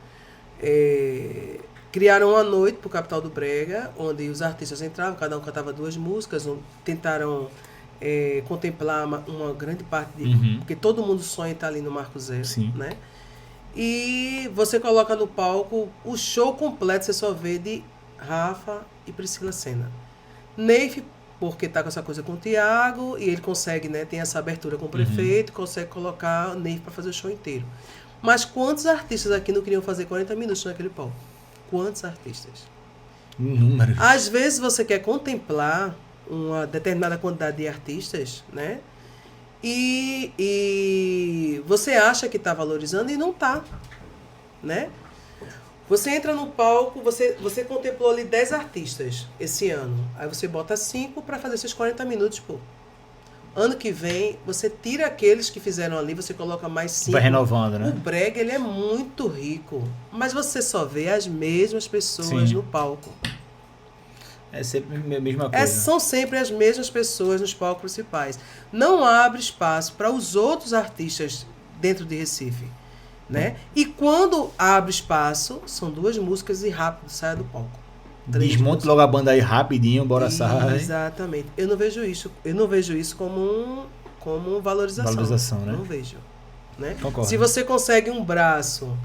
Criaram uma noite para o Capital do Brega, onde os artistas entravam, cada um cantava 2 músicas, tentaram contemplar uma grande parte de... Porque todo mundo sonha estar ali no Marco Zero. Sim. Né? E você coloca no palco o show completo, você só vê de Rafa e Priscila Senna. Neif, porque tá com essa coisa com o Thiago, e ele consegue, né, tem essa abertura com o prefeito, consegue colocar o Neif para fazer o show inteiro. Mas quantos artistas aqui não queriam fazer 40 minutos naquele palco? Quantos artistas? Números. Às vezes você quer contemplar uma determinada quantidade de artistas, né? E você acha que está valorizando e não está, né? Você entra no palco, você contemplou ali 10 artistas esse ano. Aí você bota 5 para fazer esses 40 minutos, pô. Ano que vem, você tira aqueles que fizeram ali, você coloca mais 5. Vai renovando, né? O brega, ele é muito rico. Mas você só vê as mesmas pessoas no palco. É sempre a mesma coisa. São sempre as mesmas pessoas nos palcos principais. Não abre espaço para os outros artistas dentro de Recife. Né? E quando abre espaço, são 2 músicas e rápido, saia do palco. Desmonte logo a banda aí rapidinho, bora sair. Exatamente. Eu não vejo isso como valorização. Valorização, né? Não vejo. Né? Concordo. Se você consegue um braço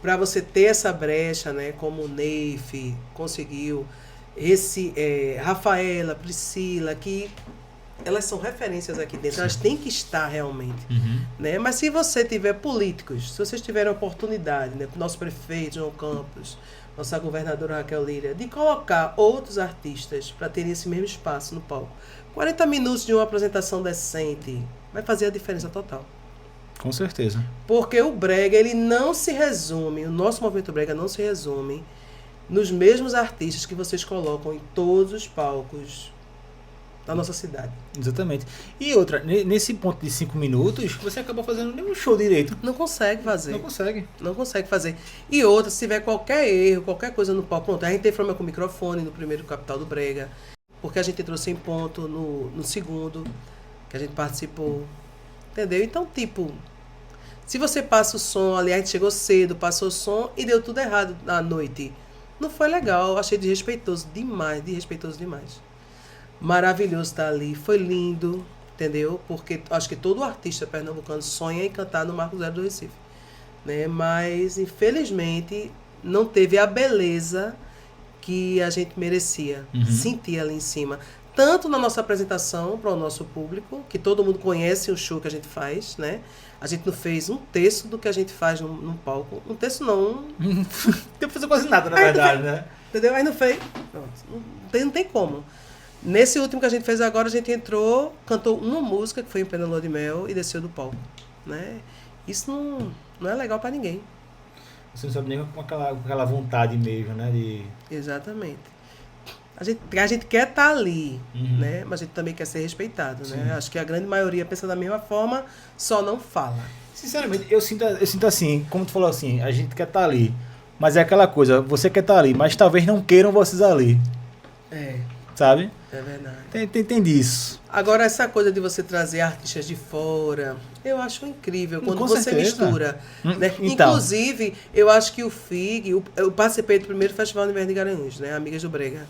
para você ter essa brecha, né, como o Neif conseguiu, Rafaela, Priscila, que elas são referências aqui dentro, elas têm que estar realmente. Né? Mas se você tiver políticos, se vocês tiverem oportunidade, né, nosso prefeito João Campos, nossa governadora Raquel Lira, de colocar outros artistas para terem esse mesmo espaço no palco, 40 minutos de uma apresentação decente vai fazer a diferença total. Com certeza. Porque o brega, ele não se resume, o nosso movimento brega não se resume nos mesmos artistas que vocês colocam em todos os palcos da nossa cidade. Exatamente. E outra, nesse ponto de 5 minutos, você acaba fazendo nenhum show direito. Não consegue fazer. Não consegue fazer. E outra, se tiver qualquer erro, qualquer coisa no palco, pronto, a gente teve problema com o microfone no primeiro Capital do Brega, porque a gente entrou sem ponto no segundo, que a gente participou. Entendeu? Então, tipo, se você passa o som ali, a gente chegou cedo, passou o som e deu tudo errado na noite. Não foi legal, achei desrespeitoso demais. Maravilhoso estar ali, foi lindo, entendeu? Porque acho que todo artista pernambucano sonha em cantar no Marco Zero do Recife, né? Mas, infelizmente, não teve a beleza que a gente merecia sentir ali em cima. Tanto na nossa apresentação para o nosso público, que todo mundo conhece o show que a gente faz, né? A gente não fez um terço do que a gente faz num palco. Um terço não. Não tem pra fazer quase nada, na verdade, né? Entendeu? Aí não fez. Não tem como. Nesse último que a gente fez agora, a gente entrou, cantou uma música, que foi em Pena Lua de Mel, e desceu do palco. Né? Isso não é legal para ninguém. Você não sabe nem com aquela vontade mesmo, né? Exatamente. A gente quer estar ali, né? Mas a gente também quer ser respeitado. Né? Acho que a grande maioria pensa da mesma forma, só não fala. Sinceramente, eu sinto assim, como tu falou assim, a gente quer estar ali. Mas é aquela coisa, você quer estar ali, mas talvez não queiram vocês ali. Sabe? É verdade. Tem disso. Agora, essa coisa de você trazer artistas de fora, eu acho incrível. Quando Com você certeza. mistura. Né? Então. Inclusive, eu acho que o FIG, eu participei do primeiro Festival de Inverno de Garanhuns, né? Amigas do Brega.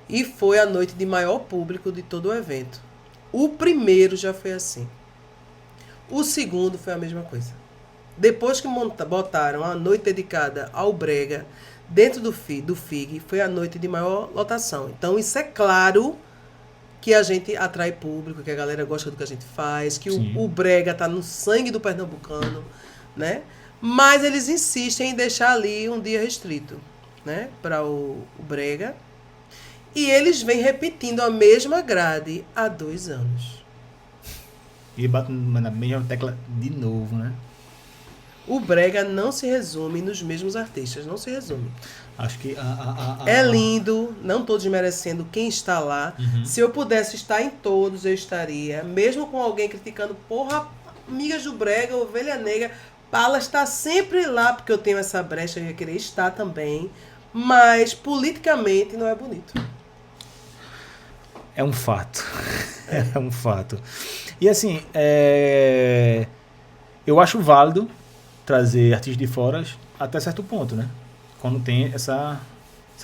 E foi a noite de maior público de todo o evento. O primeiro já foi assim. O segundo foi a mesma coisa. Depois que botaram a noite dedicada ao brega, dentro do FIG, foi a noite de maior lotação. Então, isso é claro que a gente atrai público, que a galera gosta do que a gente faz, que o brega tá no sangue do pernambucano, né? Mas eles insistem em deixar ali um dia restrito, né? Para o brega. E eles vêm repetindo a mesma grade há 2 anos. E bate na mesma tecla de novo, né? O brega não se resume nos mesmos artistas, não se resume. Acho que é lindo, não estou desmerecendo quem está lá. Se eu pudesse estar em todos, eu estaria. Mesmo com alguém criticando, porra, amigas do brega, ovelha negra, Pala está sempre lá, porque eu tenho essa brecha, eu ia querer estar também. Mas, politicamente, não é bonito. É um fato. É um fato. E assim, eu acho válido trazer artistas de fora até certo ponto, né? Quando tem essa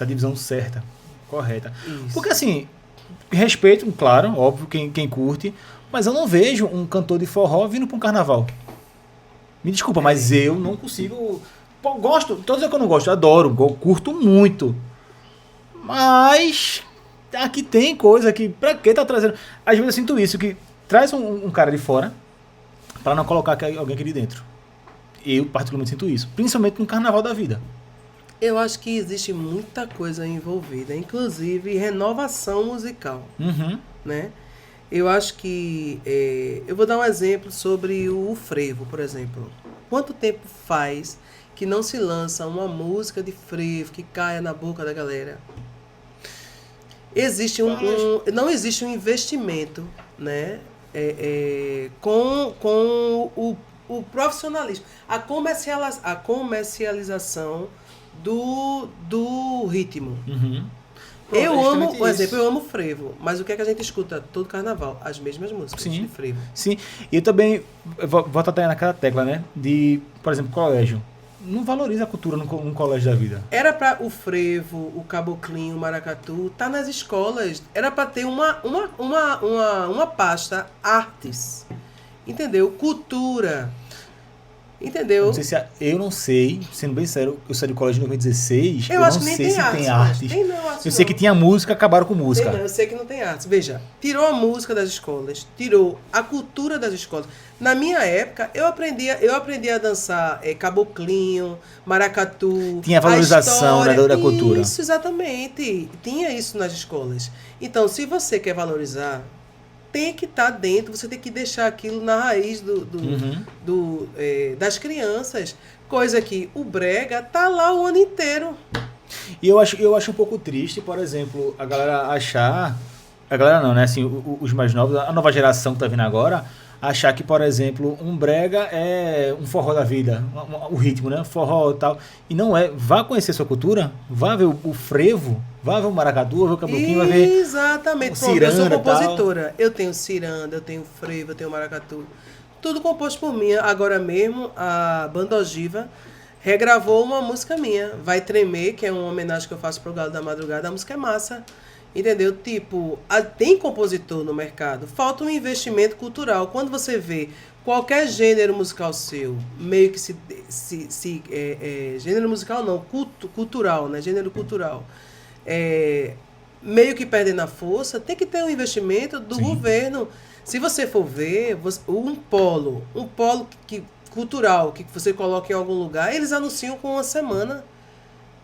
divisão certa, correta. Isso. Porque assim, respeito, claro, óbvio, quem curte, mas eu não vejo um cantor de forró vindo para um carnaval. Me desculpa, mas eu não consigo... Pô, gosto, tô dizendo que eu não gosto, eu adoro, curto muito. Mas aqui tem coisa que... Pra que tá trazendo... Às vezes eu sinto isso, que traz um cara de fora para não colocar alguém aqui de dentro. Eu particularmente sinto isso, principalmente no carnaval da vida. Eu acho que existe muita coisa envolvida, inclusive renovação musical, né? Eu acho que... eu vou dar um exemplo sobre o frevo, por exemplo. Quanto tempo faz que não se lança uma música de frevo que caia na boca da galera? Existe não existe um investimento, né? Com o profissionalismo, a comercialização do ritmo. Pô, Eu amo, por isso. exemplo, eu amo frevo, mas o que é que a gente escuta todo carnaval? As mesmas músicas de frevo. Sim, e eu também vou até naquela tecla, né? De, por exemplo, colégio. Não valoriza a cultura num colégio da vida. Era para o frevo, o caboclinho, o maracatu, tá nas escolas. Era para ter uma pasta artes. Entendeu? Cultura. Entendeu? Eu não sei, sendo bem sério, eu saí do colégio em 2016, eu não acho que nem sei se tem artes. artes. Eu sei que tinha música, acabaram com música. Eu sei que não tem artes. Veja, tirou a música das escolas, tirou a cultura das escolas. Na minha época, eu aprendi a dançar caboclinho, maracatu. Tinha valorização, né, da cultura. Isso, exatamente. Tinha isso nas escolas. Então, se você quer valorizar, tem que estar dentro, você tem que deixar aquilo na raiz das crianças. Coisa que o brega tá lá o ano inteiro. E eu acho um pouco triste, por exemplo, a galera achar... A galera não, né? Assim, os mais novos, a nova geração que tá vindo agora, achar que, por exemplo, um brega é um forró da vida, o ritmo, né? Forró e tal. E não é. Vá conhecer sua cultura, vá ver o frevo, vá ver o maracatu, vá ver o caboclinho, vai ver... Exatamente. Ciranda, eu sou compositora. Tal. Eu tenho ciranda, eu tenho frevo, eu tenho maracatu. Tudo composto por mim. Agora mesmo, a Banda Ogiva regravou uma música minha, Vai Tremer, que é uma homenagem que eu faço pro Galo da Madrugada. A música é massa. Entendeu? Tipo, tem compositor no mercado. Falta um investimento cultural. Quando você vê qualquer gênero musical seu, meio que gênero musical não, cultural, né? Gênero cultural. Meio que perdendo a força, tem que ter um investimento do governo. Se você for ver, um polo cultural que você coloca em algum lugar, eles anunciam com uma semana.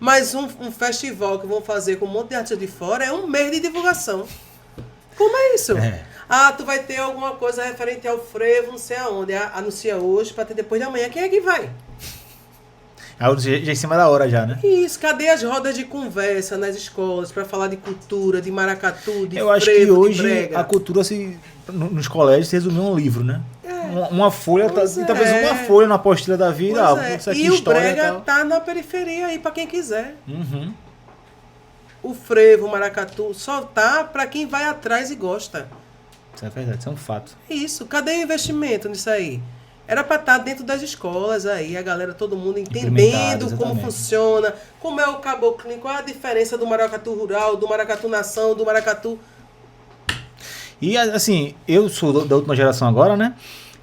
Mas um festival que vão fazer com um monte de artistas de fora é um mês de divulgação. Como é isso? Tu vai ter alguma coisa referente ao frevo, não sei aonde. Anuncia hoje para ter depois de amanhã. Quem é que vai? Já em cima da hora já, né? Isso. Cadê as rodas de conversa nas escolas para falar de cultura, de maracatu, de frevo, eu acho que hoje de brega? A cultura nos colégios se resumiu a um livro, né? Uma folha, talvez uma folha na apostila da vida. E o brega tá na periferia aí para quem quiser. O frevo, o maracatu, só tá para quem vai atrás e gosta. Isso é verdade, isso é um fato. Isso, cadê o investimento nisso aí? Era para estar dentro das escolas aí, a galera, todo mundo entendendo como funciona, como é o caboclinho, qual é a diferença do maracatu rural, do maracatu nação, do maracatu... E assim, eu sou da última geração agora, né?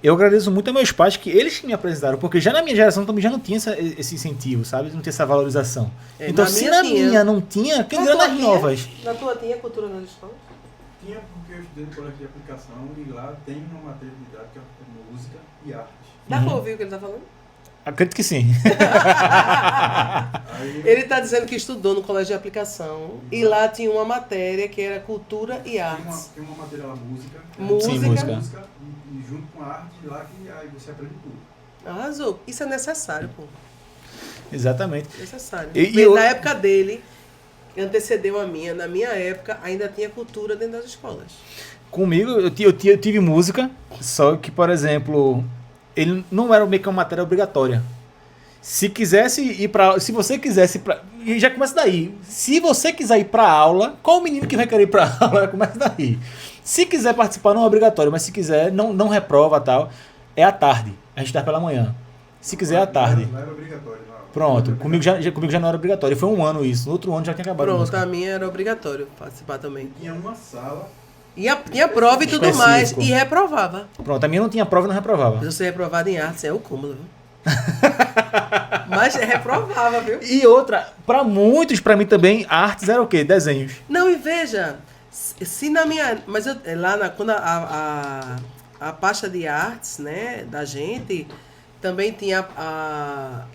Eu agradeço muito a meus pais que eles que me apresentaram, porque já na minha geração também já não tinha esse incentivo, sabe? Não tinha essa valorização. Então, na se minha na tinha. minha não tinha, quem dirá nas novas? Na tua tinha cultura nas escolas? Tinha, porque eu estudei no colégio de aplicação e lá tem uma matéria de didática de música e arte. Dá pra ouvir o que ele tá falando? Acredito que sim. Aí, Ele tá dizendo que estudou no colégio de aplicação e lá tinha uma matéria que era cultura e artes. tem uma matéria lá, música. Música. Sim, música. E junto com a arte lá que aí você aprende tudo. Arrasou. Isso é necessário, pô. Exatamente. Necessário. E Na época dele, antecedeu a minha. Na minha época, ainda tinha cultura dentro das escolas. Comigo, eu tive música, só que, por exemplo, ele não era meio que uma matéria obrigatória. Se quisesse ir pra... Se você quisesse ir pra... E já começa daí. Se você quiser ir pra aula, qual o menino que vai querer ir pra aula? Começa daí. Se quiser participar, não é obrigatório, mas se quiser, não reprova tal. É à tarde. A gente tá pela manhã. Se quiser, é à tarde. Não era obrigatório. Não. Pronto. Comigo já não era obrigatório. Foi um ano isso. No outro ano já tinha acabado a Pronto, música. a minha era obrigatório participar também. Tinha uma sala. Tinha prova e tudo mais. Específico. E reprovava. Pronto, a minha não tinha prova e não reprovava. Mas eu ser reprovado em artes é o cúmulo, viu? Mas reprovava, viu? E outra, pra muitos, pra mim também, artes era o quê? Desenhos. Não, e veja, se na minha... Mas eu, quando a pasta de artes, né, da gente, também tinha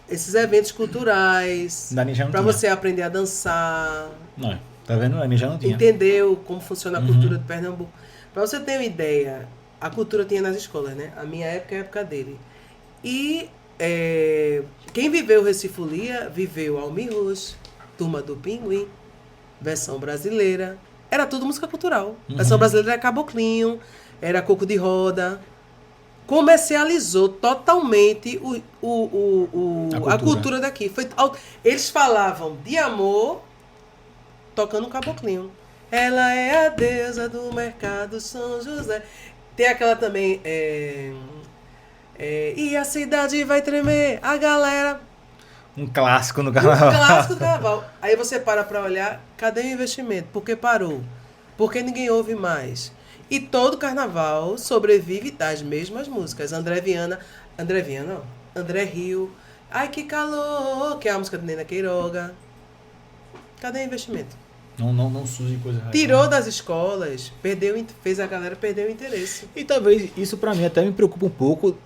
esses eventos culturais, Da minha já não pra tinha. você aprender a dançar, Não, tá vendo? A minha já não tinha. entendeu como funciona a cultura de Pernambuco. Pra você ter uma ideia, a cultura tinha nas escolas, né? A minha época é a época dele. E quem viveu Recifolia, viveu Almir Rouge, Turma do Pinguim, versão brasileira. Era tudo música cultural. Versão brasileira era Caboclinho, era Coco de Roda. Comercializou totalmente a cultura daqui. Eles falavam de amor tocando um caboclinho. Ela é a deusa do mercado São José. Tem aquela também. E a cidade vai tremer, a galera. Um clássico no Um carnaval. clássico do carnaval. Aí você para olhar, cadê o investimento? Por que parou? Por que ninguém ouve mais? E todo carnaval sobrevive das mesmas músicas. André Rio. Ai, que calor, que é a música de Nena Queiroga. Cadê o investimento? Não surge coisa errada. Tirou das escolas, fez a galera perder o interesse. E talvez isso pra mim até me preocupa um pouco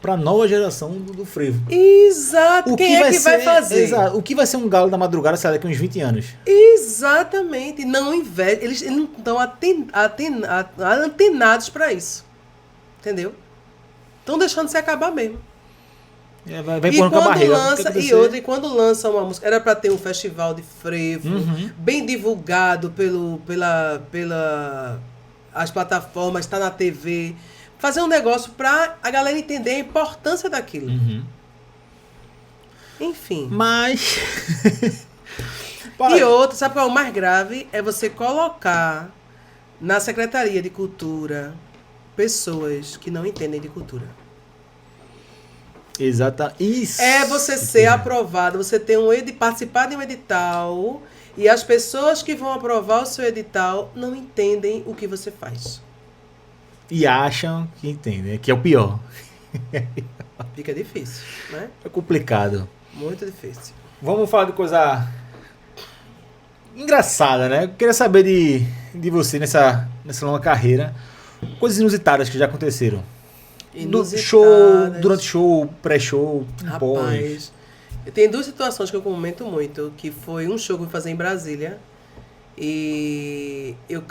pra nova geração do frevo. Exato. Quem é que vai fazer? Exato. O que vai ser um galo da madrugada, sei lá, daqui uns 20 anos? Exatamente. Não investe. Eles não estão antenados para isso. Entendeu? Estão deixando se acabar mesmo. Vai E empurrando com a quando barriga. lança, e quando lança uma música, era para ter um festival de frevo, bem divulgado as plataformas, está na TV. Fazer um negócio para a galera entender a importância daquilo. Enfim. Mas... E outro, sabe qual é o mais grave? É você colocar na Secretaria de Cultura pessoas que não entendem de cultura. Exata. Isso. É você ser aprovado, você ter participar de um edital e as pessoas que vão aprovar o seu edital não entendem o que você faz. E acham que entendem, que é o pior. Fica difícil, né? É complicado. Muito difícil. Vamos falar de coisa engraçada, né? Eu queria saber de você nessa longa carreira. Coisas inusitadas que já aconteceram. Durante show, pré-show, pós. Rapaz, tem duas situações que eu comento muito, que foi um show que eu fui fazer em Brasília. E eu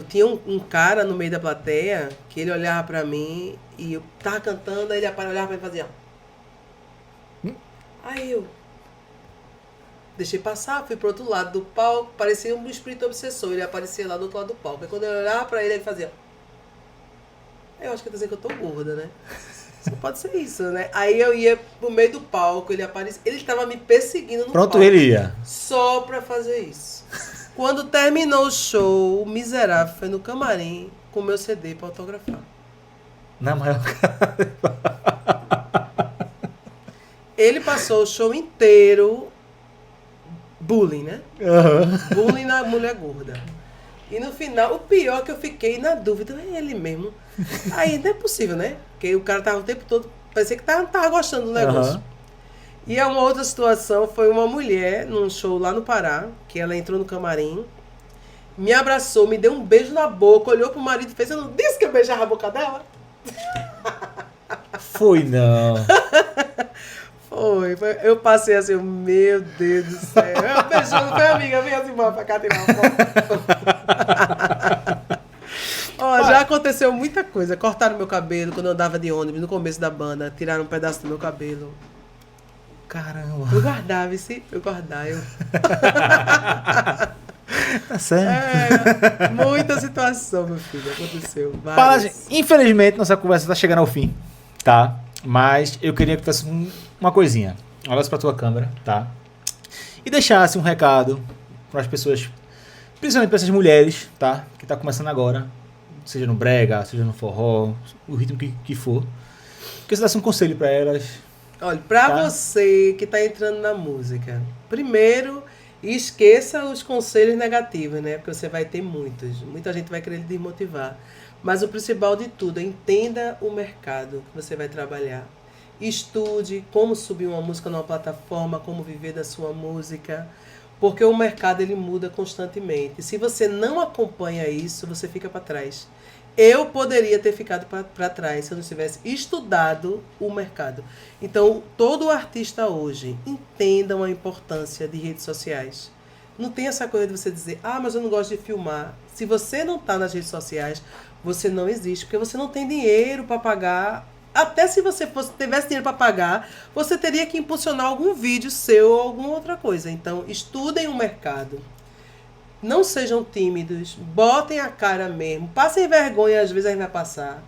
tinha um cara no meio da plateia que ele olhava pra mim e eu tava cantando, aí ele olhava pra mim e fazia. Aí eu deixei passar, fui pro outro lado do palco, parecia um espírito obsessor, ele aparecia lá do outro lado do palco. Aí quando eu olhava pra ele, ele fazia. Eu acho que ele tá dizendo que eu tô gorda, né? Só pode ser isso, né? Aí eu ia pro meio do palco, ele aparecia. Ele estava me perseguindo no Pronto, palco. ele ia. Só pra fazer isso. Quando terminou o show, o miserável foi no camarim com o meu CD pra autografar. Na maior cara. Ele passou o show inteiro bullying, né? Bullying na mulher gorda. E no final, o pior é que eu fiquei na dúvida, é ele mesmo. Aí não é possível, né? Porque o cara tava o tempo todo, parecia que tava gostando do negócio. Aham. E a uma outra situação foi uma mulher num show lá no Pará, que ela entrou no camarim, me abraçou, me deu um beijo na boca, olhou pro marido e fez, eu não disse que eu beijava a boca dela? Foi não. Foi. Eu passei assim, meu Deus do céu. Eu beijando, foi amiga, vem assim, pra cá tirar uma foto. Ó, já aconteceu muita coisa. Cortaram meu cabelo quando eu andava de ônibus no começo da banda, tiraram um pedaço do meu cabelo. Caramba. Eu guardava, esse, eu guardava. Tá certo. Muita situação, meu filho, aconteceu. Palas, infelizmente, nossa conversa tá chegando ao fim, tá? Mas eu queria que tivesse uma coisinha. Olhasse pra tua câmera, tá? E deixasse um recado para as pessoas, principalmente para essas mulheres, tá? Que tá começando agora, seja no brega, seja no forró, o ritmo que for. Que você desse um conselho para elas. Olha, pra Tá. você que tá entrando na música, primeiro, esqueça os conselhos negativos, né? Porque você vai ter muitos. Muita gente vai querer lhe desmotivar. Mas o principal de tudo é entenda o mercado que você vai trabalhar. Estude como subir uma música numa plataforma, como viver da sua música. Porque o mercado ele muda constantemente. Se você não acompanha isso, você fica para trás. Eu poderia ter ficado para trás se eu não tivesse estudado o mercado. Então, todo artista hoje, entendam a importância de redes sociais. Não tem essa coisa de você dizer, mas eu não gosto de filmar. Se você não está nas redes sociais, você não existe, porque você não tem dinheiro para pagar. Até se você tivesse dinheiro para pagar, você teria que impulsionar algum vídeo seu ou alguma outra coisa. Então, estudem o mercado. Não sejam tímidos, botem a cara mesmo, passem vergonha, às vezes a gente vai passar,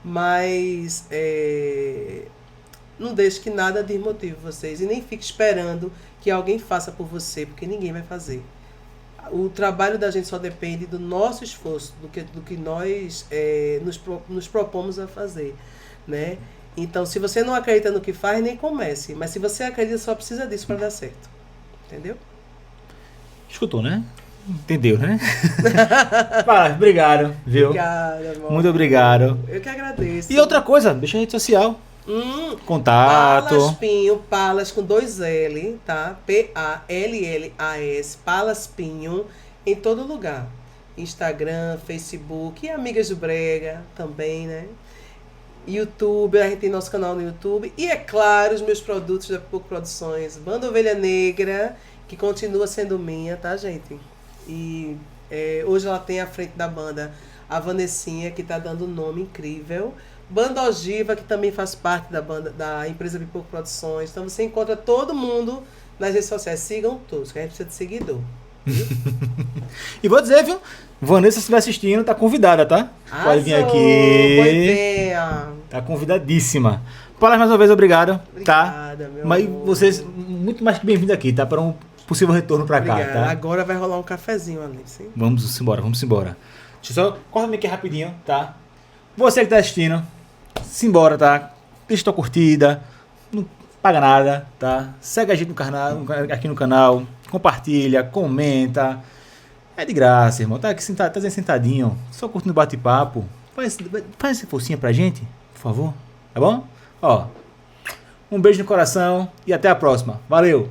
mas não deixe que nada desmotive vocês e nem fique esperando que alguém faça por você, porque ninguém vai fazer. O trabalho da gente só depende do nosso esforço, do que nós nos propomos a fazer, né? Então, se você não acredita no que faz, nem comece, mas se você acredita, só precisa disso para dar certo, entendeu? Escutou, né? Entendeu, né? Palas, obrigado, viu? Obrigada, amor. Muito obrigado. Eu que agradeço. E outra coisa, deixa a rede social. Contato. Palas Pinho, Palas com 2 L, tá? Pallas, Palas Pinho, em todo lugar. Instagram, Facebook, e Amigas do Brega também, né? YouTube, a gente tem nosso canal no YouTube. E, é claro, os meus produtos da Pipoco Produções. Banda Ovelha Negra, que continua sendo minha, tá, gente? E hoje ela tem à frente da banda a Vanessinha, que tá dando um nome incrível. Banda Ogiva, que também faz parte da banda da empresa Pipoco Produções. Então você encontra todo mundo nas redes sociais. Sigam todos, que a gente precisa de seguidor. E vou dizer, viu? Vanessa, se estiver assistindo, tá convidada, tá? Pode vir aqui. Boideia. Tá convidadíssima. Palas, mais uma vez, obrigado. Tá? Obrigada, meu Mas amor. vocês, muito mais que bem-vindo aqui, tá? Para um possível retorno pra cá, Obrigada. tá? Agora vai rolar um cafezinho ali, sim? Vamos embora, vamos embora. Deixa eu só corta aqui rapidinho, tá? Você que tá assistindo, simbora, tá? Deixa tua curtida, não paga nada, tá? Segue a gente no canal, aqui no canal, compartilha, comenta. É de graça, irmão. Tá aqui sentado, tá sentadinho, só curtindo o bate-papo. Faz essa forcinha pra gente, por favor. Tá bom? Ó, um beijo no coração e até a próxima. Valeu!